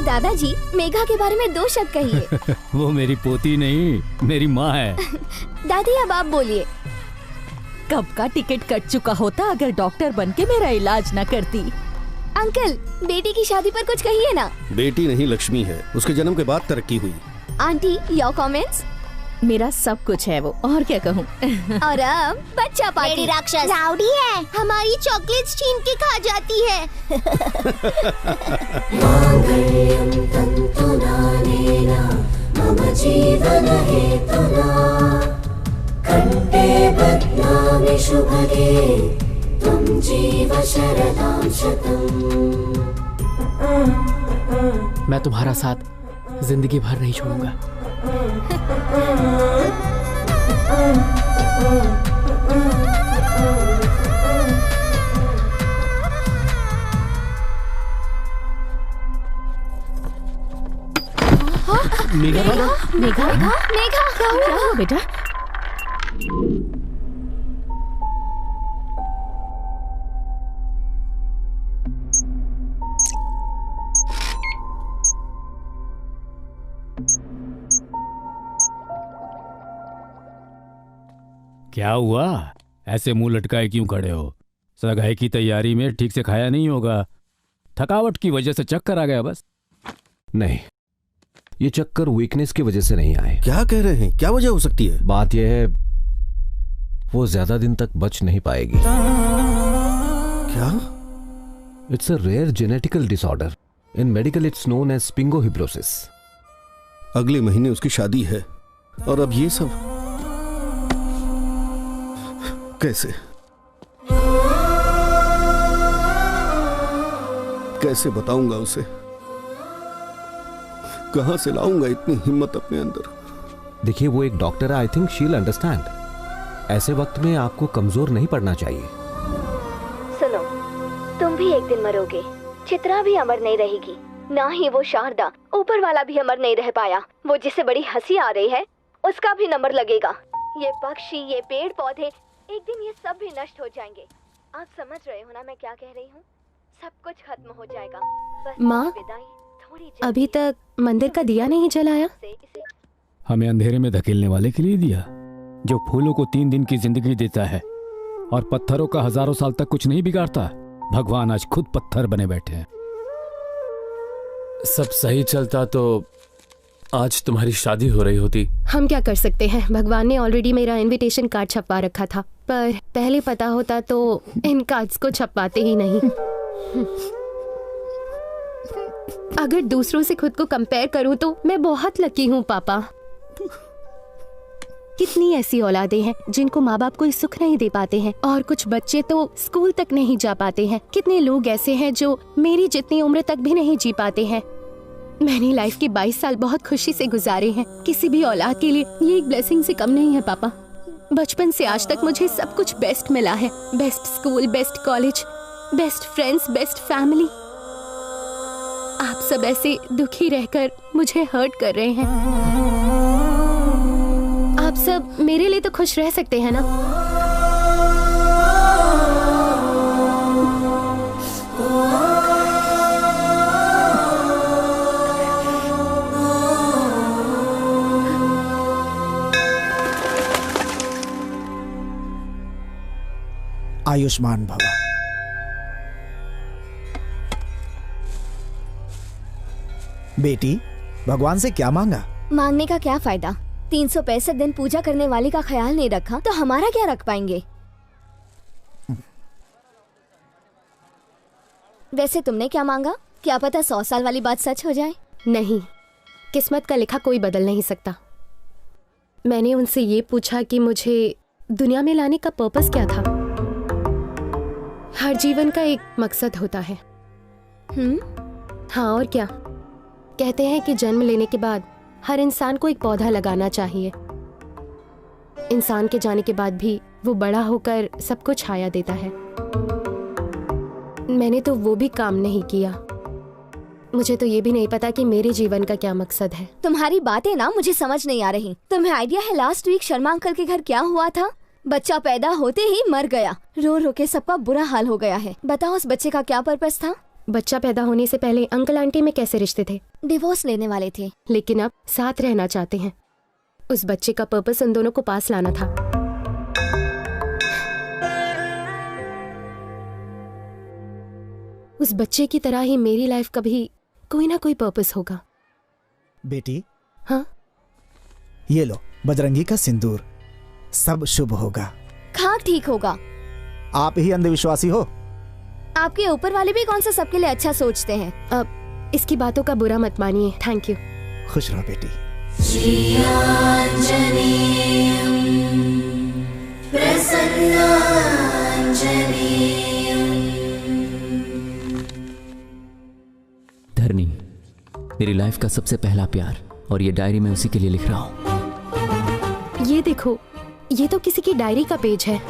दादाजी, मेघा के बारे में 2 शब्द कहिए। वो मेरी पोती नहीं, मेरी माँ है। दादी अब आप बोलिए। कब का टिकट कट चुका होता अगर डॉक्टर बनके मेरा इलाज न करती। अंकल, बेटी की शादी पर कुछ कहिए ना। बेटी नहीं, लक्ष्मी है। उसके जन्म के बाद तरक्की हुई। Aunty, your comments? मेरा सब कुछ है वो, और क्या कहूँ। और अब बच्चा पार्टी। राक्षस राउडी है, हमारी चॉकलेट्स छीन के खा जाती है। मांगल्यं तन्तुनानेन मम जीवन हेतुना कंठे बध्नामि शुभगे त्वं जीव शरदां शतम्। मैं तुम्हारा साथ जिंदगी भर नहीं छोड़ूंगा। मेघा क्या हुआ बेटा? क्या हुआ? ऐसे मुंह लटकाए क्यों खड़े हो? सगाई की तैयारी में ठीक से खाया नहीं होगा। थकावट की वजह से चक्कर आ गया बस। नहीं, ये चक्कर वीकनेस की वजह से नहीं आए। क्या कह रहे हैं? क्या वजह हो सकती है? बात यह है, वो ज्यादा दिन तक बच नहीं पाएगी। क्या? It's a rare genetical disorder. In medical it's known as sphingohibrosis. अगले महीने उसकी शादी है और अब ये सब कैसे कैसे बताऊंगा उसे? कहां से लाऊंगा इतनी हिम्मत अपने अंदर? देखिए, वो एक डॉक्टर है। I think she will understand. ऐसे वक्त में आपको कमजोर नहीं पड़ना चाहिए। सुनो, तुम भी एक दिन मरोगे। चित्रा भी अमर नहीं रहेगी, ना ही वो शारदा। ऊपर वाला भी अमर नहीं रह पाया। वो जिसे बड़ी हंसी आ रही है उसका भी नंबर लगेगा। ये पक्षी, ये पेड़ पौधे, एक दिन ये सब भी नष्ट हो जाएंगे। आप समझ रहे हो ना मैं क्या कह रही हूँ? सब कुछ खत्म हो जाएगा। माँ, अभी तक मंदिर का दिया नहीं जलाया? हमें अंधेरे में धकेलने वाले के लिए दिया, जो फूलों को 3 दिन की जिंदगी देता है और पत्थरों का हजारों साल तक कुछ नहीं बिगाड़ता। भगवान आज खुद पत्थर बने बैठे हैं। सब सही चलता तो आज तुम्हारी शादी हो रही होती। हम क्या कर सकते हैं? भगवान ने ऑलरेडी मेरा इनविटेशन कार्ड छपवा रखा था, पर पहले पता होता तो इन कार्ड्स को छपवाते ही नहीं। अगर दूसरों से खुद को कंपेयर करूं तो मैं बहुत लकी हूं पापा। कितनी ऐसी औलादें हैं जिनको माँ बाप कोई सुख नहीं दे पाते हैं, और कुछ बच्चे तो स्कूल तक नहीं जा पाते हैं। कितने लोग ऐसे हैं जो मेरी जितनी उम्र तक भी नहीं जी पाते हैं। मैंने लाइफ के 22 साल बहुत खुशी से गुजारे हैं। किसी भी औलाद के लिए ये एक ब्लेसिंग से कम नहीं है पापा। बचपन से आज तक मुझे सब कुछ बेस्ट मिला है। Best school, best college, best friends, best family. आप सब ऐसे दुखी रहकर मुझे हर्ट कर रहे हैं। आप सब मेरे लिए तो खुश रह सकते हैं ना? आयुष्मान भव। बेटी, भगवान से क्या मांगा? मांगने का क्या फायदा? 365 दिन पूजा करने वाले का ख्याल नहीं रखा तो हमारा क्या रख पाएंगे? वैसे तुमने क्या मांगा? क्या पता 100 साल वाली बात सच हो जाए। नहीं, किस्मत का लिखा कोई बदल नहीं सकता। मैंने उनसे ये पूछा कि मुझे दुनिया में लाने का पर्पस क्या था। हर जीवन का एक मकसद होता है। हाँ, और क्या? कहते हैं कि जन्म लेने के बाद हर इंसान को एक पौधा लगाना चाहिए। इंसान के जाने के बाद भी वो बड़ा होकर सबको छाया देता है। मैंने तो वो भी काम नहीं किया। मुझे तो ये भी नहीं पता कि मेरे जीवन का क्या मकसद है। तुम्हारी बातें ना मुझे समझ नहीं आ रही। तुम्हें आइडिया है लास्ट वीक शर्मा अंकल के घर क्या हुआ था? बच्चा पैदा होते ही मर गया। रो रो के सबका बुरा हाल हो गया है। बताओ उस बच्चे का क्या पर्पस था? बच्चा पैदा होने से पहले अंकल आंटी में कैसे रिश्ते थे? डिवोर्स लेने वाले थे, लेकिन अब साथ रहना चाहते हैं। उस बच्चे का पर्पस उन दोनों को पास लाना था। उस बच्चे की तरह ही मेरी लाइफ का भी कोई ना कोई पर्पस होगा। बेटी, हाँ? ये लो बजरंगी का सिंदूर, सब शुभ होगा। खाक ठीक होगा। आप ही अंधविश्वासी हो। आपके ऊपर वाले भी कौन सा सबके लिए अच्छा सोचते हैं। अब इसकी बातों का बुरा मत मानिए। Thank you. खुश रहो बेटी। धरनी, मेरी लाइफ का सबसे पहला प्यार, और ये डायरी में उसी के लिए लिख रहा हूँ। ये देखो, ये तो किसी की डायरी का पेज है।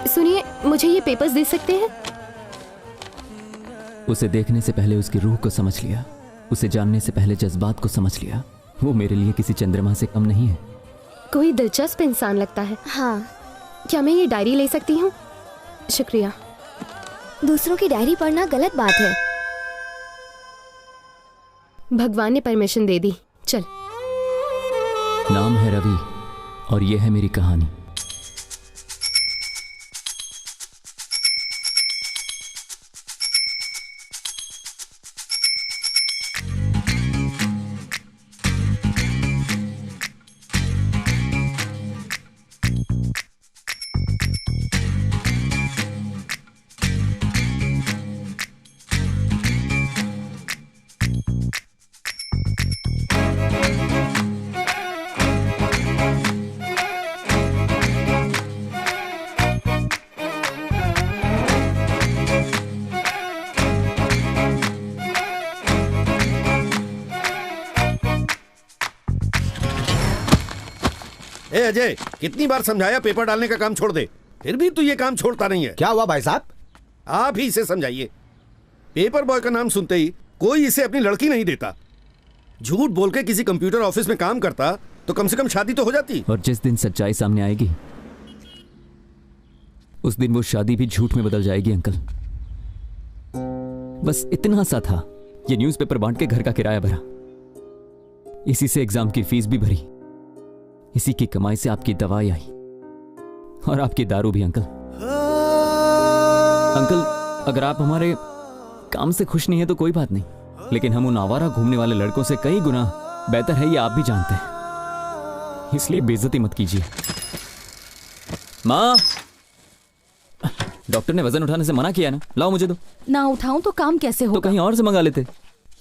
सुनिए, मुझे ये पेपर्स दे सकते हैं? उसे देखने से पहले उसकी रूह को समझ लिया, उसे जानने से पहले जज्बात को समझ लिया। वो मेरे लिए किसी चंद्रमा से कम नहीं है। कोई दिलचस्प इंसान लगता है। हाँ। क्या मैं ये डायरी ले सकती हूँ? शुक्रिया। दूसरों की डायरी पढ़ना गलत बात है। भगवान ने परमिशन दे दी। चल। नाम है रवि और ये है मेरी कहानी। ए अजय, कितनी बार समझाया पेपर डालने का काम छोड़ दे, फिर भी तू ये काम छोड़ता नहीं है। क्या हुआ भाई साहब? आप ही इसे समझाइए। पेपर बॉय का नाम सुनते ही कोई इसे अपनी लड़की नहीं देता। झूठ बोल के किसी कंप्यूटर ऑफिस में काम करता तो कम से कम शादी तो हो जाती। और जिस दिन सच्चाई सामने आएगी उस दिन वो शादी भी झूठ में बदल जाएगी अंकल। बस इतना सा था, ये न्यूज़पेपर बांट के घर का किराया भरा, इसी से एग्जाम की फीस भी भरी, इसी की कमाई से आपकी दवाई आई और आपकी दारू भी। अंकल अगर आप हमारे काम से खुश नहीं है तो कोई बात नहीं, लेकिन हम उन आवारा घूमने वाले लड़कों से कई गुना बेहतर है, ये आप भी जानते हैं, इसलिए बेइज्जती मत कीजिए। माँ, डॉक्टर ने वजन उठाने से मना किया ना, लाओ मुझे दो। ना उठाऊं तो काम कैसे होगा? तो कहीं और से मंगा लेते।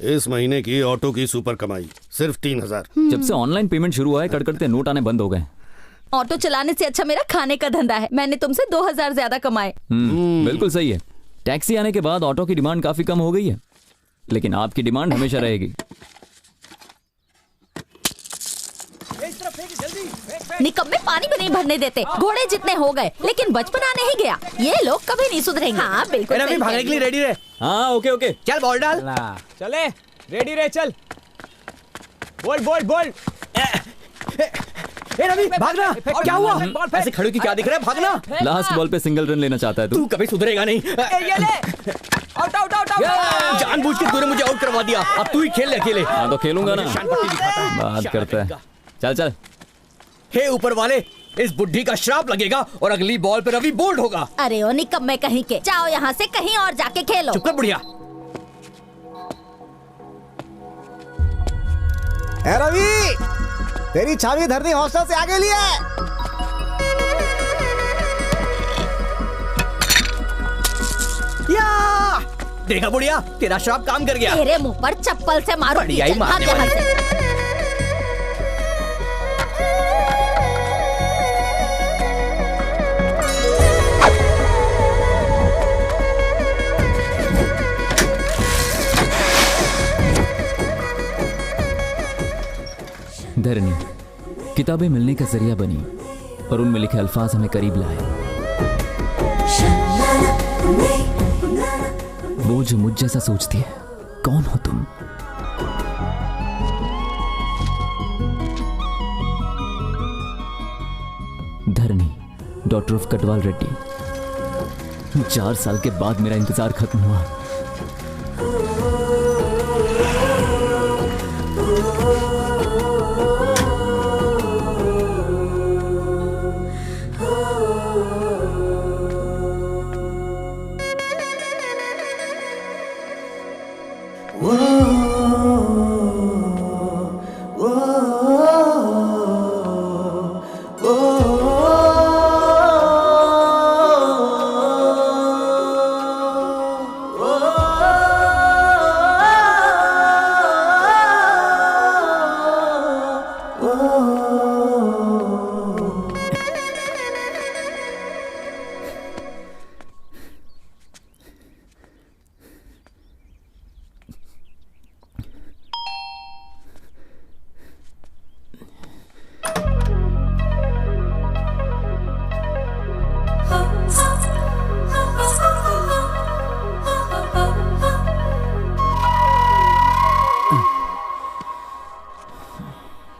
इस महीने की ऑटो की सुपर कमाई सिर्फ 3000। जब से ऑनलाइन पेमेंट शुरू हुआ है कड़कड़ते नोट आने बंद हो गए। ऑटो चलाने से अच्छा मेरा खाने का धंधा है। मैंने तुमसे 2000 ज्यादा कमाए। बिल्कुल सही है। टैक्सी आने के बाद ऑटो की डिमांड काफी कम हो गई है, लेकिन आपकी डिमांड हमेशा रहेगी। निकम्मे पानी भी नहीं भरने देते, घोड़े जितने हो गए, लेकिन बचपना नहीं गया। ये लोग कभी नहीं सुधरेंगे। हाँ बिल्कुल। रवि भागने के लिए रेडी रहे। हाँ ओके ओके, चल बॉल डाल। चले, रेडी रहे, चल। बोल बोल बोल। ए रवि भागना। क्या हुआ? ऐसे खड़े की क्या दिख रहा है? भागना। लास्ट बॉल पे सिंगल रन लेना चाहता है तू कभी सुधरेगा नहीं। ये ले, आउट आउट आउट आउट। जानबूझ के तूने मुझे आउट करवा दिया, अब तू ही खेल ले अकेले। हाँ तो खेलूंगा ना, बात करता है। चल चल। हे ऊपर वाले, इस बुढ़ी का श्राप लगेगा और अगली बॉल पे रवि बोल्ड होगा। अरे ओ निकम्मे कहीं के, जाओ यहाँ से कहीं और जाके खेलो। चुप कर बुढ़िया। ए रवि, तेरी चाबी धरनी हॉस्टल से आगे लिए। या देखा बुढ़िया, तेरा श्राप काम कर गया। तेरे मुंह पर चप्पल से मारो। बढ़िया ही मारने वाले। धरनी किताबें मिलने का जरिया बनी और उनमें लिखे अल्फाज हमें करीब लाए। वो जो मुझ जैसा सोचती है, कौन हो तुम? धरनी, डॉटर ऑफ कटवाल रेड्डी। 4 साल के बाद मेरा इंतजार खत्म हुआ।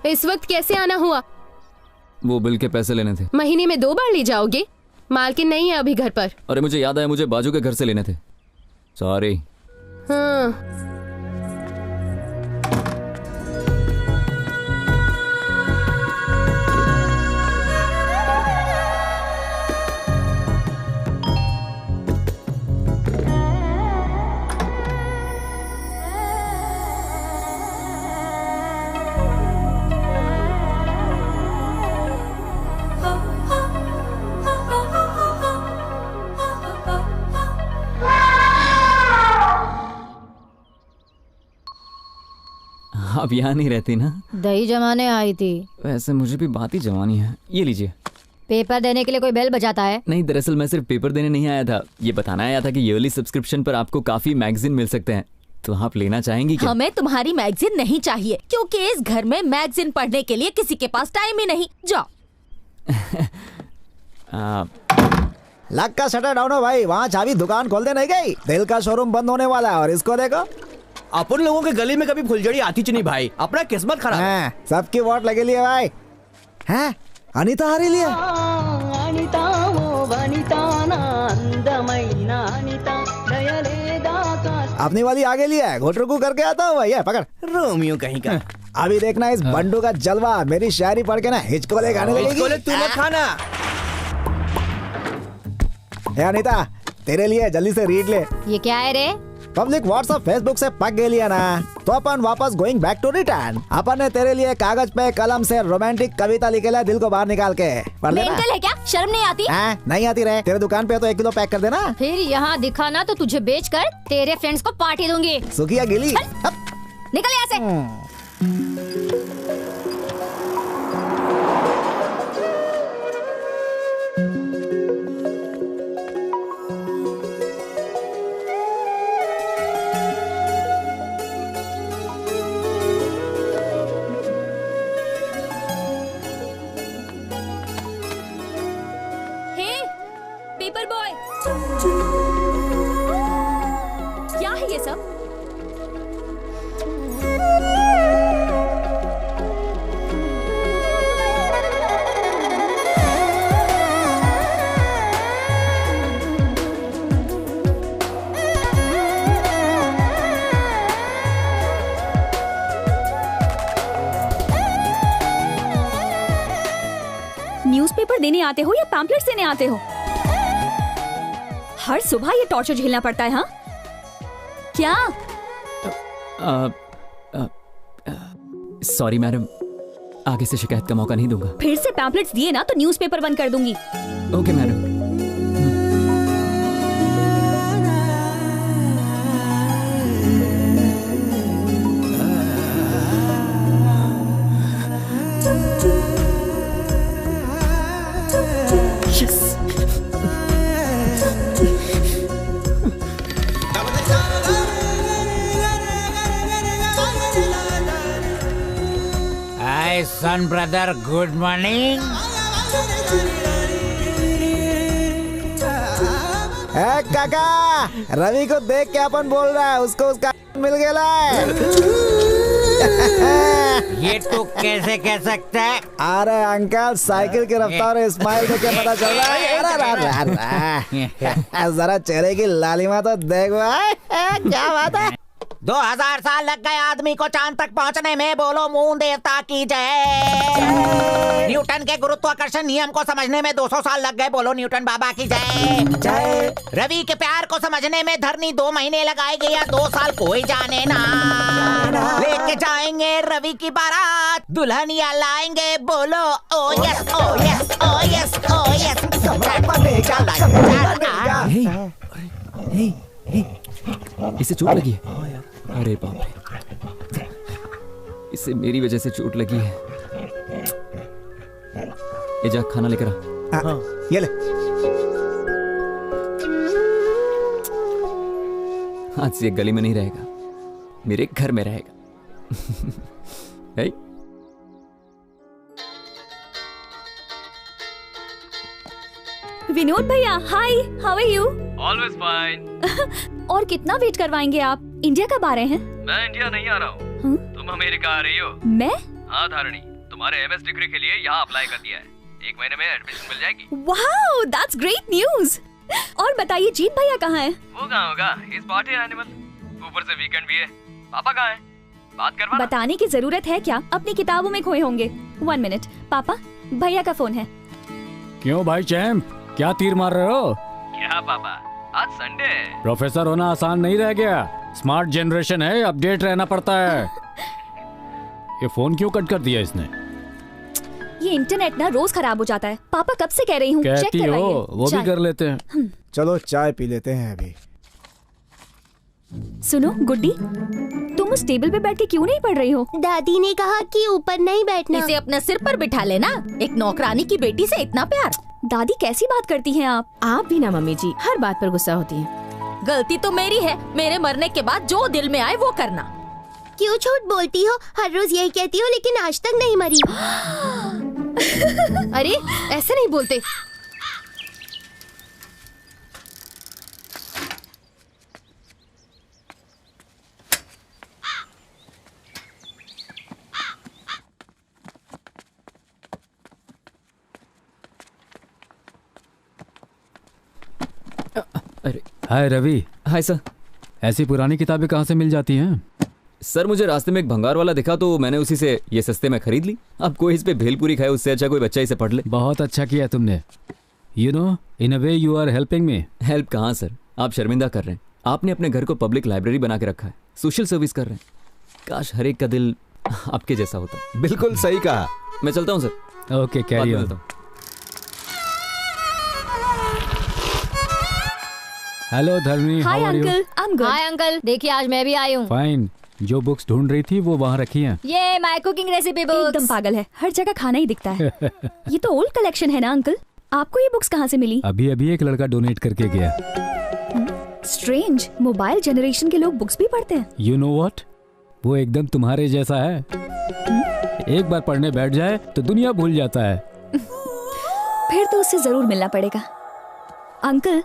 इस वक्त कैसे आना हुआ? वो बिल के पैसे लेने थे। महीने में 2 बार ले जाओगे? मालकिन नहीं है अभी घर पर। अरे मुझे याद आया, मुझे बाजू के घर से लेने थे। सॉरी। हाँ। आप यहाँ नहीं रहती ना? दही जमाने आई थी। वैसे मुझे भी बात ही जमानी है। ये लीजिए। पेपर देने के लिए कोई बेल बजाता है? नहीं, दरअसल मैं सिर्फ पेपर देने नहीं आया था, ये बताना आया था कि ईयरली सब्सक्रिप्शन पर आपको काफी मैगजीन मिल सकते हैं, तो आप लेना चाहेंगी क्या? हमें तुम्हारी मैगजीन नहीं चाहिए, क्योंकि इस घर में मैगजीन पढ़ने के लिए किसी के पास टाइम ही नहीं। जाओ। लक का शटर डाउन हो भाई, वहाँ चाबी दुकान खोल दे नहीं गई। दिल का शोरूम बंद होने वाला है और इसको देखो। अपन लोगों के गली में कभी फुलझड़ी आती नहीं भाई, अपना किस्मत खराब। हाँ, सबकी वोट लगे लिए भाई। हैं? अनीता हारी लिए। अपनी वाली आगे लिया है, घोटरुकू करके आता हूँ भैया, पकड़। रोमियो कहीं का। अभी देखना इस बंडू का जलवा, मेरी शायरी पढ़ के ना हिचकोले गाने लगेगी। तू मत खाना। अनीता, तेरे लिए जल्दी से रीड ले। ये क्या है रे? पब्लिक व्हाट्सएप फेसबुक से पक गई लिया ना, तो अपन वापस गोइंग बैक टू रिटर्न। अपन ने तेरे लिए कागज पे कलम से रोमांटिक कविता लिखे ला, दिल को बाहर निकाल के पढ़ लेना। मेंटल है क्या? शर्म नहीं आती? नहीं आती रे। तेरे दुकान पे तो 1 किलो पैक कर देना। फिर यहाँ दिखाना तो तुझे बेच कर तेरे फ्रेंड्स को पार्टी दूंगी। सुखिया गिली। निकल यहाँ से। पेपर बॉय, क्या है ये सब? न्यूज़पेपर देने आते हो या पैम्पलेट्स देने आते हो? हर सुबह ये टॉर्चर झेलना पड़ता है, हाँ? क्या? सॉरी मैडम, आगे से शिकायत का मौका नहीं दूंगा। फिर से पैम्पलेट्स दिए ना तो न्यूज़पेपर बंद कर दूंगी। Okay madam. सन ब्रदर, गुड मॉर्निंग। काका, रवि को देख के अपन बोल रहा है उसको उसका मिल गया है। ये तू कैसे कह सकता है? अरे अंकल, साइकिल की रफ्तार और स्माइल देख के पता चल रहा है। जरा चेहरे की लालिमा तो देखो। क्या बात है? 2000 साल लग गए आदमी को चांद तक पहुंचने में, बोलो मून देवता की जय। न्यूटन के गुरुत्वाकर्षण नियम को समझने में 200 साल लग गए, बोलो न्यूटन बाबा की जय। रवि के प्यार को समझने में धरनी 2 महीने लगाएगी या 2 साल, कोई जाने ना। लेके जाएंगे रवि की बारात, दुल्हनिया लाएंगे, बोलो ओ यस ओ यस ओ यस ओ यस। इसे चोट लगी है। अरे बाप रे, इसे मेरी वजह से चोट लगी है। ये जा, खाना लेकर आ। ये ले। आज से गली में नहीं रहेगा, मेरे घर में रहेगा। विनोद भैया, hi, how are you? Always fine. और कितना वेट करवाएंगे आप? इंडिया कब आ रहे हैं? मैं इंडिया नहीं आ रहा हूँ। तुम अमेरिका आ रही हो। मैं? हाँ धारणी, तुम्हारे एमएस डिग्री के लिए यहाँ अप्लाई कर दिया है। 1 महीने में एडमिशन मिल जाएगी। Wow, that's great news. और बताइए, जीत भैया कहाँ है? वो कहाँ होगा, इस पार्टी एनिमल। ऊपर से वीकेंड भी है। पापा कहाँ है? बात करवा। बताने की जरूरत है क्या? अपनी किताबों में खोए होंगे। 1 मिनट, पापा, भैया का फोन है। क्यों भाई चैंप, क्या तीर मार रहे हो? क्या पापा, आज संडे है। प्रोफेसर होना आसान नहीं रह गया। स्मार्ट जनरेशन है, अपडेट रहना पड़ता है। ये फोन क्यों कट कर दिया इसने? ये इंटरनेट ना रोज खराब हो जाता है। पापा कब से कह रही हूँ, चेक कहती हो, वो भी कर लेते हैं। चलो चाय पी लेते हैं अभी। सुनो गुड्डी, तुम उस टेबल पे बैठ के क्यों नहीं पढ़ रही हो? दादी ने कहा कि ऊपर नहीं बैठना। इसे अपने सिर पर बिठा लेना। एक नौकरानी की बेटी से इतना प्यार। दादी कैसी बात करती हैं आप? आप भी ना मम्मी जी, हर बात पर गुस्सा होती हैं। गलती तो मेरी है। मेरे मरने के बाद जो दिल में आए वो करना। क्यों झूठ बोलती हो? हर रोज यही कहती हो, लेकिन आज तक नहीं मरी। अरे ऐसे नहीं बोलते। अरे हाय रवि। Hi sir. ऐसी पुरानी किताबें कहाँ से मिल जाती हैं? सर, मुझे रास्ते में एक भंगार वाला दिखा तो मैंने उसी से ये सस्ते में खरीद ली। अब कोई इस पे भेलपूरी खाए, उससे अच्छा कोई बच्चा इसे पढ़ ले। बहुत अच्छा किया तुमने। You know, in a way you are helping me. Help कहाँ सर, आप शर्मिंदा कर रहे हैं। आपने अपने घर को पब्लिक लाइब्रेरी बना के रखा है, सोशल सर्विस कर रहे हैं। काश हर एक का दिल आपके जैसा होता। बिल्कुल सही कहा। मैं चलता हूँ sir. Okay, carry on. Hello Dharmi, hi uncle, I am good. Hi uncle, देखिए आज मैं भी आई हूँ। फाइन। जो बुक्स ढूंढ रही थी वो वहाँ रखी हैं। ये माय कुकिंग रेसिपी बुक्स। एकदम पागल है, हर जगह खाना ही दिखता है। ये तो ओल्ड कलेक्शन है ना अंकल? आपको ये बुक्स कहाँ से मिली? अभी अभी एक लड़का डोनेट करके गया। स्ट्रेंज, मोबाइल जनरेशन के लोग बुक्स भी पढ़ते हैं। यू नो व्हाट, वो एकदम तुम्हारे जैसा है। एक बार पढ़ने बैठ जाए तो दुनिया भूल जाता है। फिर तो उससे जरूर मिलना पड़ेगा। अंकल,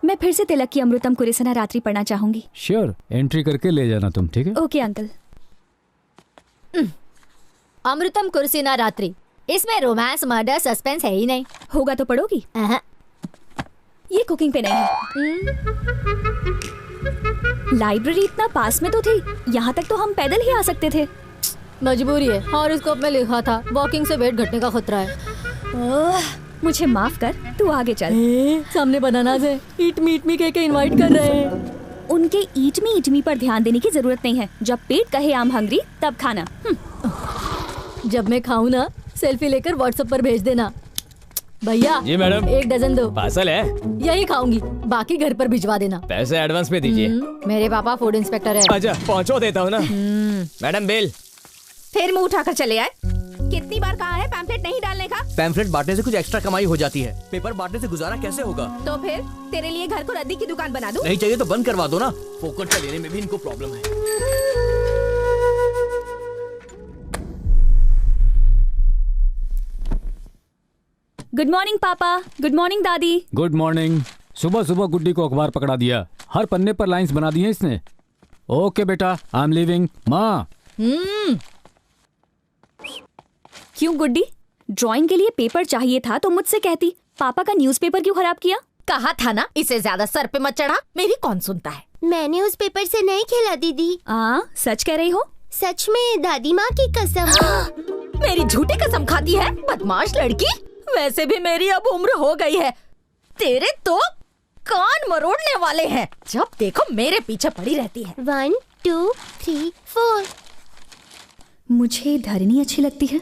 मैं फिर से तिलक की अमृतम कुरिसना रात्रि पढ़ना चाहूंगी। श्योर, एंट्री करके ले जाना तुम, ठीक है? Okay uncle. अमृतम कुरिसना रात्रि, इसमें रोमांस, मर्डर, सस्पेंस है ही नहीं। होगा तो पढ़ोगी? ये कुकिंग पे नहीं है। लाइब्रेरी इतना पास में तो थी, यहाँ तक तो हम पैदल ही आ सकते थे। मजबूरी है, हॉरोस्कोप में लिखा था वॉकिंग से वेट घटने का खतरा है। मुझे माफ कर, तू आगे चल। सामने बनानास है, ईट मी कह के इनवाइट कर रहे हैं। उनके ईट मी पर ध्यान देने की जरूरत नहीं है। जब पेट कहे आम हंगरी तब खाना। जब मैं खाऊं ना, सेल्फी लेकर व्हाट्सएप पर भेज देना। भैया जी मैडम, 1 डजन दो। पार्सल है? यही खाऊंगी, बाकी घर पर भिजवा देना। पैसे एडवांस में दीजिए। मेरे पापा फूड इंस्पेक्टर है। अच्छा, पहुंचो देता हूँ ना। Madam bill. फिर मुंह उठाकर चले आए। कितनी बार कहा है पैम्फलेट नहीं डालने का? पैम्फलेट बांटने से कुछ एक्स्ट्रा कमाई हो जाती है, पेपर बांटने से गुजारा कैसे होगा? तो फिर तेरे लिए घर को रद्दी की दुकान बना दूं? नहीं चाहिए तो बंद करवा दो ना। फोकट का लेने में भी इनको प्रॉब्लम है। गुड मॉर्निंग पापा। गुड मॉर्निंग दादी। Good morning. सुबह सुबह गुड्डी को अखबार पकड़ा दिया। हर पन्ने पर लाइंस बना दी हैं इसने। ओके बेटा, आई एम लीविंग। माँ, क्यों गुड्डी, ड्राइंग के लिए पेपर चाहिए था तो मुझसे कहती। पापा का न्यूज़पेपर क्यों खराब किया? कहा था ना इसे ज्यादा सर पे मत चढ़ा, मेरी कौन सुनता है। मैंने उस पेपर से नहीं खेला दीदी। सच कह रही हो? सच में दादी माँ की कसम। मेरी झूठी कसम खाती है, बदमाश लड़की। वैसे भी मेरी अब उम्र हो गई है, तेरे तो कान मरोड़ने वाले हैं। जब देखो मेरे पीछे पड़ी रहती है। 1 2 3 4। मुझे धरनी अच्छी लगती है।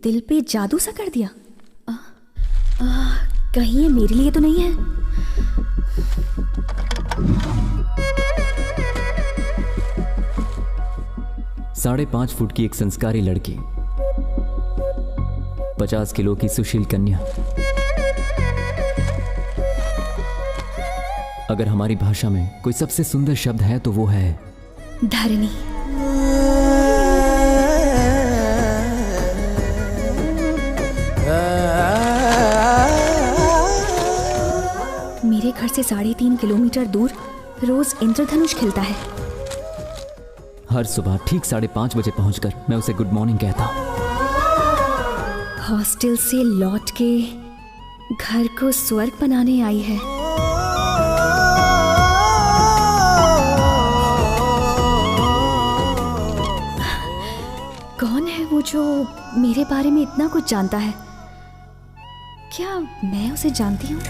दिल पे जादू सा कर दिया। कहीं ये मेरे लिए तो नहीं है? 5.5 फुट की एक संस्कारी लड़की, 50 किलो की सुशील कन्या। अगर हमारी भाषा में कोई सबसे सुंदर शब्द है तो वो है धरनी। मेरे घर से 3.5 किलोमीटर दूर रोज इंद्रधनुष खिलता है। हर सुबह ठीक 5:30 बजे पहुंचकर मैं उसे गुड मॉर्निंग कहता हूं। हॉस्टल से लौट के घर को स्वर्ग बनाने आई है। कौन है वो जो मेरे बारे में इतना कुछ जानता है? क्या मैं उसे जानती हूँ?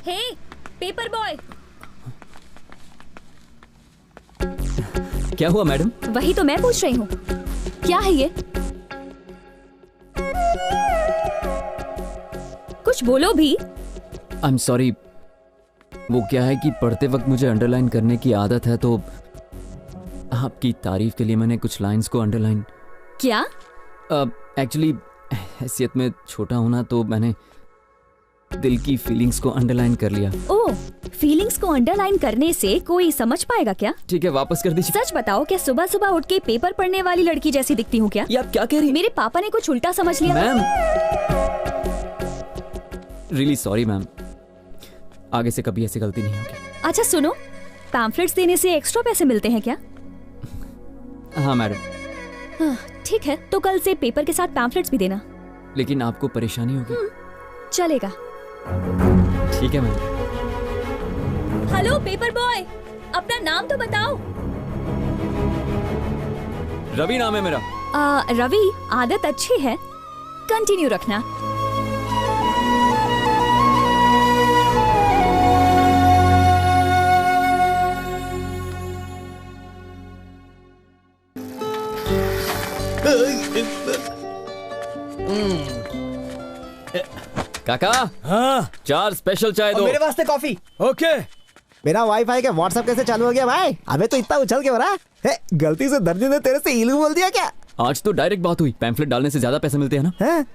हे, पेपर बॉय। क्या हुआ मैडम? वही तो मैं पूछ रही हूँ, क्या है ये? कुछ बोलो भी। आई एम सॉरी, वो क्या है कि पढ़ते वक्त मुझे अंडरलाइन करने की आदत है, तो आपकी तारीफ के लिए मैंने कुछ लाइंस को अंडरलाइन। क्या? एक्चुअली हैसियत में छोटा हूं ना, तो मैंने दिल की फीलिंग्स को अंडरलाइन कर लिया। ओह, फीलिंग्स को अंडरलाइन करने से कोई समझ पाएगा क्या? ठीक है, वापस कर दीजिए। सच बताओ, क्या सुबह सुबह उठ के पेपर पढ़ने वाली लड़की जैसी दिखती हूँ क्या? ये आप क्या कह रही हैं? मेरे पापा ने कुछ उल्टा समझ लिया। मैम, रियली सॉरी मैम, आगे से कभी ऐसी गलती नहीं होगी। अच्छा सुनो, पैम्फलेट्स देने से एक्स्ट्रा पैसे मिलते हैं क्या? हाँ मैडम। ठीक है, तो कल से पेपर के साथ पैम्फलेट्स भी देना। लेकिन आपको परेशानी होगी। चलेगा। ठीक है मैम। हेलो पेपर बॉय, अपना नाम तो बताओ। रवि नाम है मेरा। रवि, आदत अच्छी है, कंटिन्यू रखना। काका, हाँ 4 स्पेशल चाय दो। मेरे वास्ते कॉफी। ओके। बिना वाईफाई के व्हाट्सएप कैसे चालू हो गया भाई? अबे तो इतना उछल के हो रहा है? गलती से दर्जी ने तेरे से इलू बोल दिया क्या? आज तो डायरेक्ट बात हुई, पैम्फलेट डालने से ज्यादा पैसे मिलते हैं ना। है?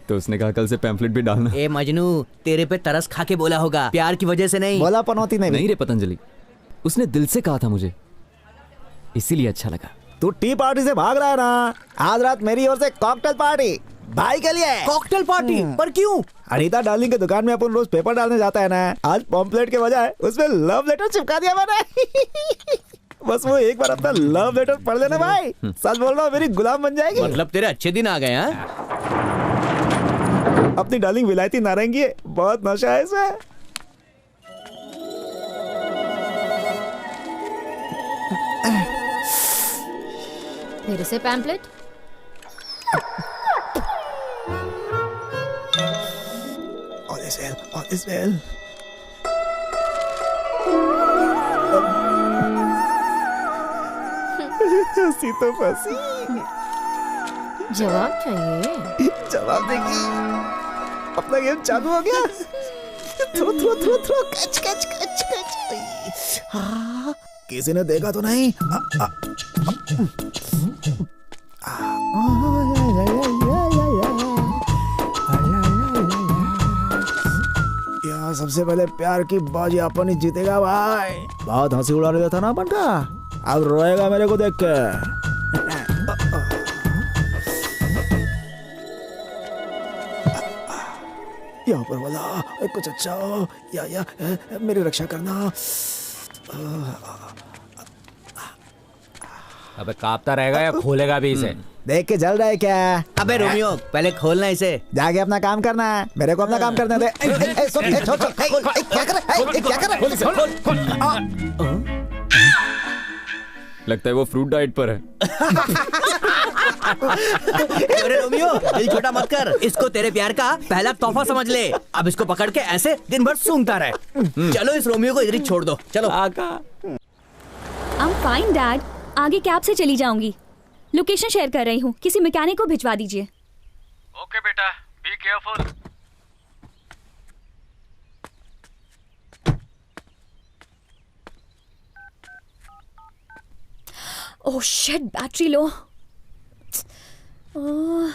तो उसने कहा कल से पैम्फलेट भी डालना। ए मजनू, तेरे पे तरस खा के बोला होगा, प्यार की वजह से नहीं। बोला पनौती नहीं रे पतंजलि, उसने दिल से कहा था मुझे, इसीलिए अच्छा लगा। तू टी पार्टी से भाग रहा है ना? आज रात मेरी ओर से कॉकटेल पार्टी भाई के लिए। Cocktail party? पर क्यों? अनीता डार्लिंग के दुकान में अपन रोज पेपर डालने जाता है ना, आज पॉम्पलेट के बजाय उसमें लव लेटर चिपका दिया मैंने। बस वो एक बार अपना लव लेटर पढ़ लेना भाई, सच बोल रहा हूँ, मेरी गुलाम बन जाएगी। मतलब तेरे अच्छे दिन आ गए हैं? अपनी डार्लिंग विलायती नारंगी है, बहुत नशा है इसमें। फिर से पैम्पलेट। All is well. हंसी तो फंसी। जवाब चाहिए? जवाब देगी। अपना गेम चालू हो गया। थ्रो थ्रो थ्रो थ्रो, कच कच कच कच। हाँ, किसी ने देखा तो नहीं? सबसे पहले प्यार की बाजी अपन ही जीतेगा भाई। बहुत हंसी उड़ा रहा था ना अपन का। अब रोएगा मेरे को देख के। या ऊपर वाला कुछ अच्छा हो, या मेरी रक्षा करना। अबे कांपता रहेगा या खोलेगा भी इसे? देख के जल रहा है क्या? अबे रोमियो पहले खोलना इसे। जाके अपना काम करना है, मेरे को अपना काम करने दे। क्या कर रहा है? लगता है वो फ्रूट डाइट पर है। अरे रोमियो दिल छोटा मत कर, इसको तेरे प्यार का पहला तोहफा समझ ले। अब इसको पकड़ के ऐसे दिन भर सूंघता रहे। चलो इस रोमियो को इधर ही छोड़ दो। चलो आई एम फाइन डैड, आगे कैब से चली जाऊंगी। लोकेशन शेयर कर रही हूँ, किसी मैकेनिक को भिजवा दीजिए। ओके बेटा, be careful. Oh shit, battery low. Oh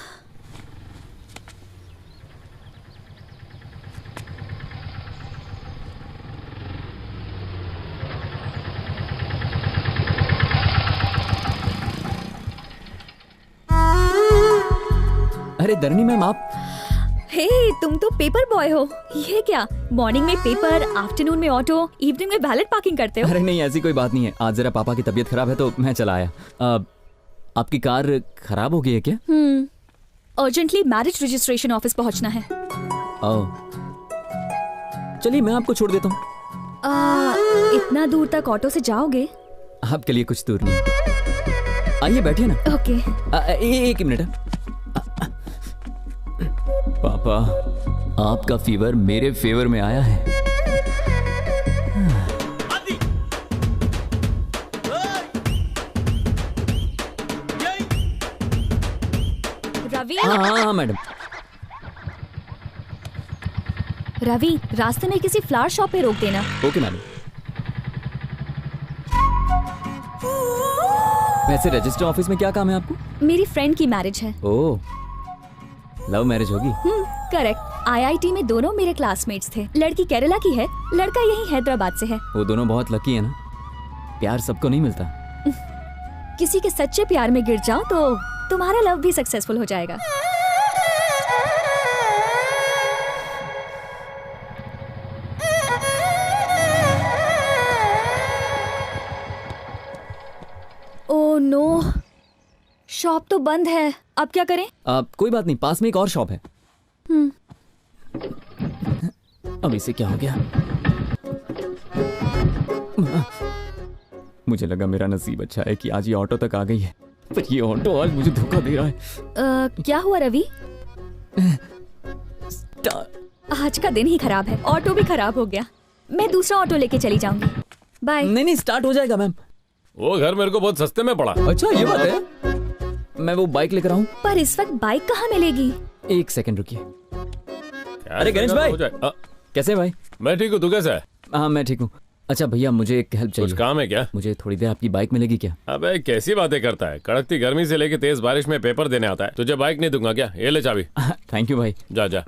अरे धरनी मैम आप। हे तुम तो पेपर बॉय हो। ये क्या, मॉर्निंग में पेपर, आफ्टरनून में ऑटो, इवनिंग में वैलेट पार्किंग करते हो? अरे नहीं ऐसी कोई बात नहीं है, आज जरा पापा की तबीयत खराब है तो मैं चला आया। आपकी कार खराब हो गई है क्या? अर्जेंटली मैरिज रजिस्ट्रेशन ऑफिस पहुंचना है। चलिए मैं आपको छोड़ देता हूँ। इतना दूर तक ऑटो से जाओगे? आपके लिए कुछ दूर नहीं, आइए बैठिए ना। ओके। एक मिनट। पापा आपका फीवर मेरे फेवर में आया है। रवि। हाँ मैडम। रवि, रास्ते में किसी फ्लावर शॉप पे रोक देना। Okay madam. वैसे रजिस्टर ऑफिस में क्या काम है आपको? मेरी फ्रेंड की मैरिज है। ओह, लव मैरिज होगी? करेक्ट। आईआईटी में दोनों मेरे क्लासमेट्स थे। लड़की केरला की है, लड़का यही हैदराबाद से है। वो दोनों बहुत लकी है ना, प्यार सबको नहीं मिलता। किसी के सच्चे प्यार में गिर जाओ तो तुम्हारा लव भी सक्सेसफुल हो जाएगा। ओह नो, शॉप तो बंद है, अब क्या करें? कोई बात नहीं, पास में एक और शॉप है। अब इसे क्या हो गया? मुझे लगा मेरा नसीब अच्छा है कि आज ये ऑटो तक आ गई है, पर ये ऑटो आज मुझे धोखा दे रहा है। क्या हुआ रवि? आज का दिन ही खराब है, ऑटो भी खराब हो गया। मैं दूसरा ऑटो लेके चली जाऊंगी। बाय। नहीं स्टार्ट हो जाएगा मैम। वो घर मेरे को बहुत सस्ते में पड़ा। अच्छा ये बात है, मैं वो बाइक लेकर आऊं। पर इस वक्त बाइक कहाँ मिलेगी? एक सेकंड रुकिए। अरे गणेश भाई कैसे भाई? मैं ठीक हूँ, तू कैसा है? हाँ मैं ठीक हूँ। अच्छा भैया मुझे एक हेल्प चाहिए। कुछ काम है क्या? मुझे थोड़ी देर आपकी बाइक मिलेगी क्या? अबे कैसी बातें करता है, कड़कती गर्मी से लेके तेज बारिश में पेपर देने आता है। तुझे बाइक नहीं दूंगा क्या? ये ले चाबी। थैंक यू भाई। जा जा।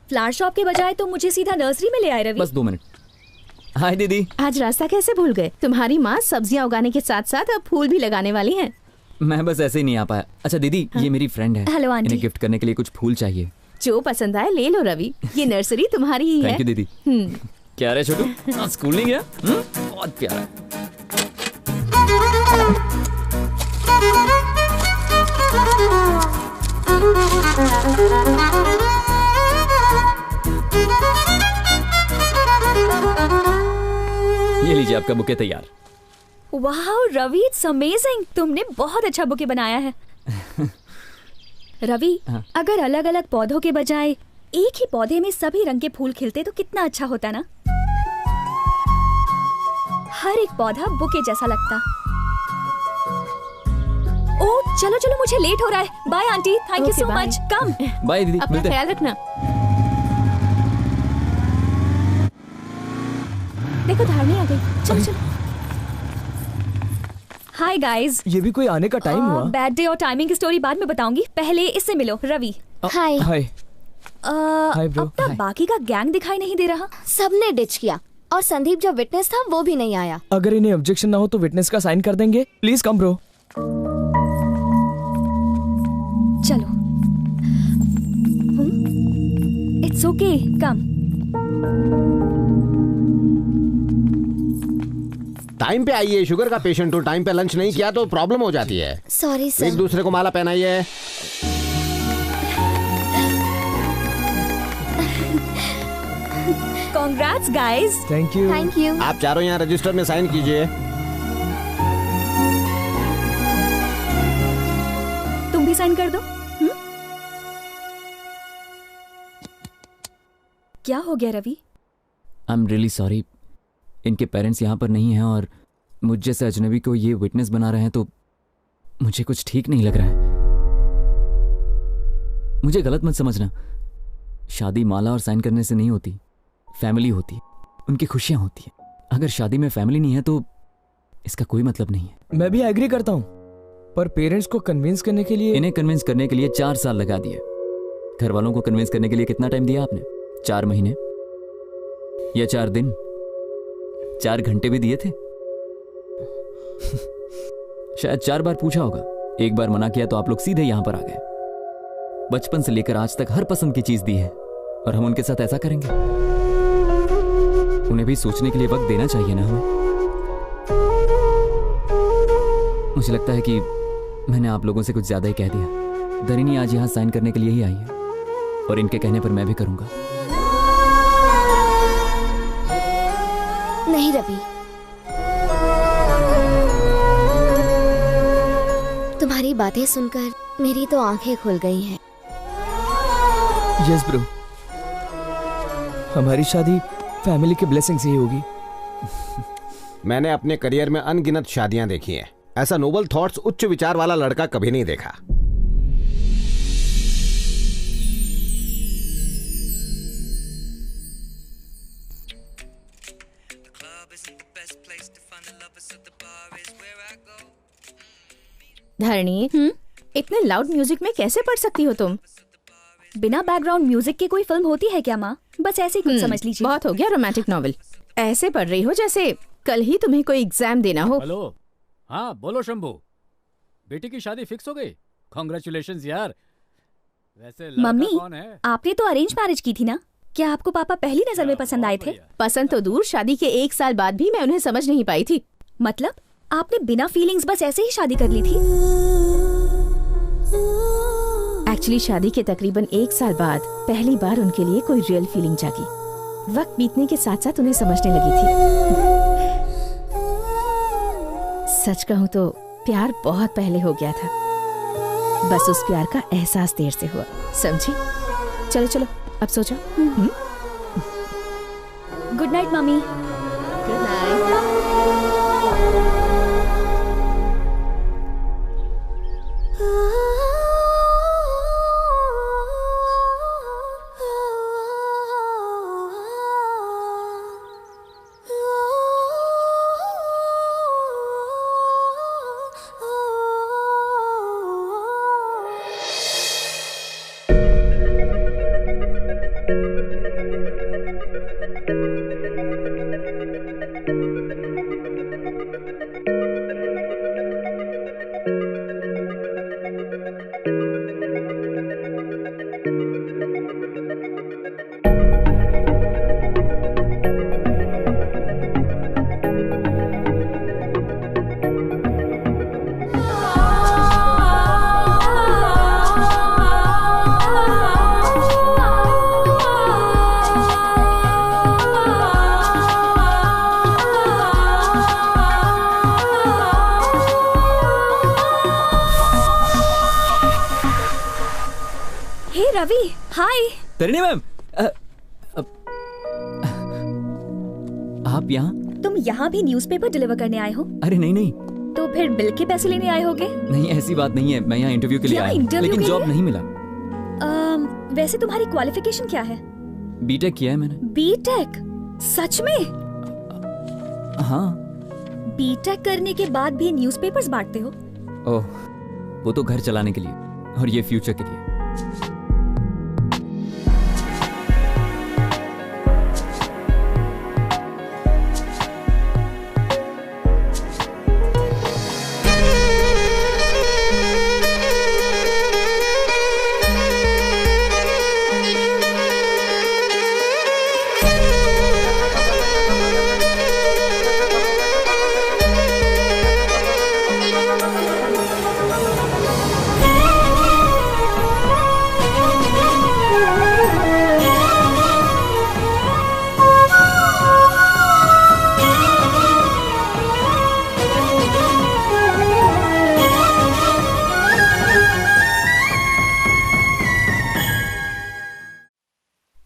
फ्लावर शॉप के बजाय तो मुझे सीधा नर्सरी में ले आए रवि। बस 2 मिनट। हाय दीदी। आज रास्ता कैसे भूल गए? तुम्हारी माँ सब्जियाँ उगाने के साथ साथ अब फूल भी लगाने वाली हैं। मैं बस ऐसे ही नहीं आ पाया। अच्छा दीदी ये मेरी फ्रेंड है। Hello aunty. इन्हें गिफ्ट करने के लिए कुछ फूल चाहिए। जो पसंद आए ले लो रवि, ये नर्सरी तुम्हारी ही है। थैंक यू दीदी। क्या रे छोटू, स्कूल नहीं गया? बहुत प्यारा। Thank you. लीजिए आपका बुके तैयार। वाह रवि, इट्स अमेजिंग। तुमने बहुत अच्छा बुके बनाया है। रवि, अगर अलग अलग पौधों के बजाय एक ही पौधे में सभी रंग के फूल खिलते तो कितना अच्छा होता ना। हर एक पौधा बुके जैसा लगता। ओ चलो चलो, मुझे लेट हो रहा है। Bye aunty, thank you so much. Come. Bye दीदी, अपना मिलते हैं। ख्याल रखना। देखो धारनी आ गई। चलो चलो। Hi guys. ये भी कोई आने का टाइम हुआ? बैड डे और टाइमिंग की स्टोरी बाद में बताऊंगी, पहले इससे मिलो। रवि। हाय। हाय। अब तक बाकी का गैंग दिखाई नहीं दे रहा। सबने डिच किया और संदीप जो विटनेस था वो भी नहीं आया। अगर इन्हें ऑब्जेक्शन ना हो तो विटनेस का साइन कर देंगे। Please come bro. चलो। It's okay, come. टाइम पे आइए, शुगर का पेशेंट हो, टाइम पे लंच नहीं किया तो प्रॉब्लम हो जाती है। Sorry sir. एक दूसरे को माला पहनाइए। Congrats guys। Thank you. Thank you. आप चारों यहाँ रजिस्टर में साइन कीजिए। तुम भी साइन कर दो। क्या हो गया Ravi? I am really sorry. इनके पेरेंट्स यहाँ पर नहीं हैं और मुझ जैसे अजनबी को ये विटनेस बना रहे हैं तो मुझे कुछ ठीक नहीं लग रहा है। मुझे गलत मत समझना। शादी माला और साइन करने से नहीं होती, फैमिली होती है, उनकी खुशियां होती हैं। अगर शादी में फैमिली नहीं है तो इसका कोई मतलब नहीं है। मैं भी एग्री करता हूँ, पर पेरेंट्स को कन्विंस करने के लिए इन्हें कन्विंस करने के लिए 4 साल लगा दिए। घर वालों को कन्विंस करने के लिए कितना टाइम दिया आपने? 4 महीने या 4 दिन? 4 घंटे भी दिए थे? शायद 4 बार पूछा होगा, 1 बार मना किया तो आप लोग सीधे यहां पर आ गए। बचपन से लेकर आज तक हर पसंद की चीज दी है और हम उनके साथ ऐसा करेंगे? उन्हें भी सोचने के लिए वक्त देना चाहिए ना हमें। मुझे लगता है कि मैंने आप लोगों से कुछ ज्यादा ही कह दिया। दरिनी आज यहां साइन करने के लिए ही आई है और इनके कहने पर मैं भी करूंगा। नहीं रवि, तुम्हारी बातें सुनकर मेरी तो आंखें खुल गई हैं। यस ब्रो, हमारी शादी फैमिली के ब्लेसिंग से ही होगी। मैंने अपने करियर में अनगिनत शादियां देखी हैं। ऐसा नोबल थॉट्स, उच्च विचार वाला लड़का कभी नहीं देखा। धरणी, इतने लाउड म्यूजिक में कैसे पढ़ सकती हो तुम? बिना बैकग्राउंड म्यूजिक की कोई फिल्म होती है क्या माँ? बस ऐसे ही कुछ समझ लीजिए। बहुत हो गया रोमांटिक नॉवेल। ऐसे पढ़ रही हो जैसे कल ही तुम्हें कोई एग्जाम देना हो। हेलो, हाँ बोलो शंभू, बेटी की शादी फिक्स हो गई? कांग्रेचुलेशंस यार। वैसे लड़का मम्मी, कौन है? आपने तो अरेंज मैरिज की थी ना? क्या आपको पापा पहली नजर में पसंद आए थे? पसंद तो दूर, शादी के 1 साल बाद भी मैं उन्हें समझ नहीं पाई थी। मतलब आपने बिना फीलिंग्स बस ऐसे ही शादी कर ली थी? एक्चुअली शादी के तकरीबन 1 साल बाद पहली बार उनके लिए कोई रियल फीलिंग जागी। वक्त बीतने के साथ साथ उन्हें समझने लगी थी। सच कहूँ तो प्यार बहुत पहले हो गया था, बस उस प्यार का एहसास देर से हुआ, समझी? चलो चलो अब सो जाओ। गुड नाइट मम्मी। Good night. Hey Ravi, hi. Tarini ma'am, आप यहाँ? तुम यहाँ भी न्यूज़पेपर डिलीवर करने आए हो? अरे नहीं नहीं तो फिर बिल के पैसे लेने आए होगे? नहीं, ऐसी बात नहीं है। मैं यहाँ इंटरव्यू के लिए आया हूँ, लेकिन जॉब नहीं मिला। वैसे तुम्हारी क्वालिफिकेशन क्या है? बीटेक किया है मैंने। बीटेक? सच में? हाँ। बीटेक करने के बाद भी न्यूज़पेपर्स बांटते हो? ओह, वो तो घर चलाने के लिए, और ये फ्यूचर के लिए।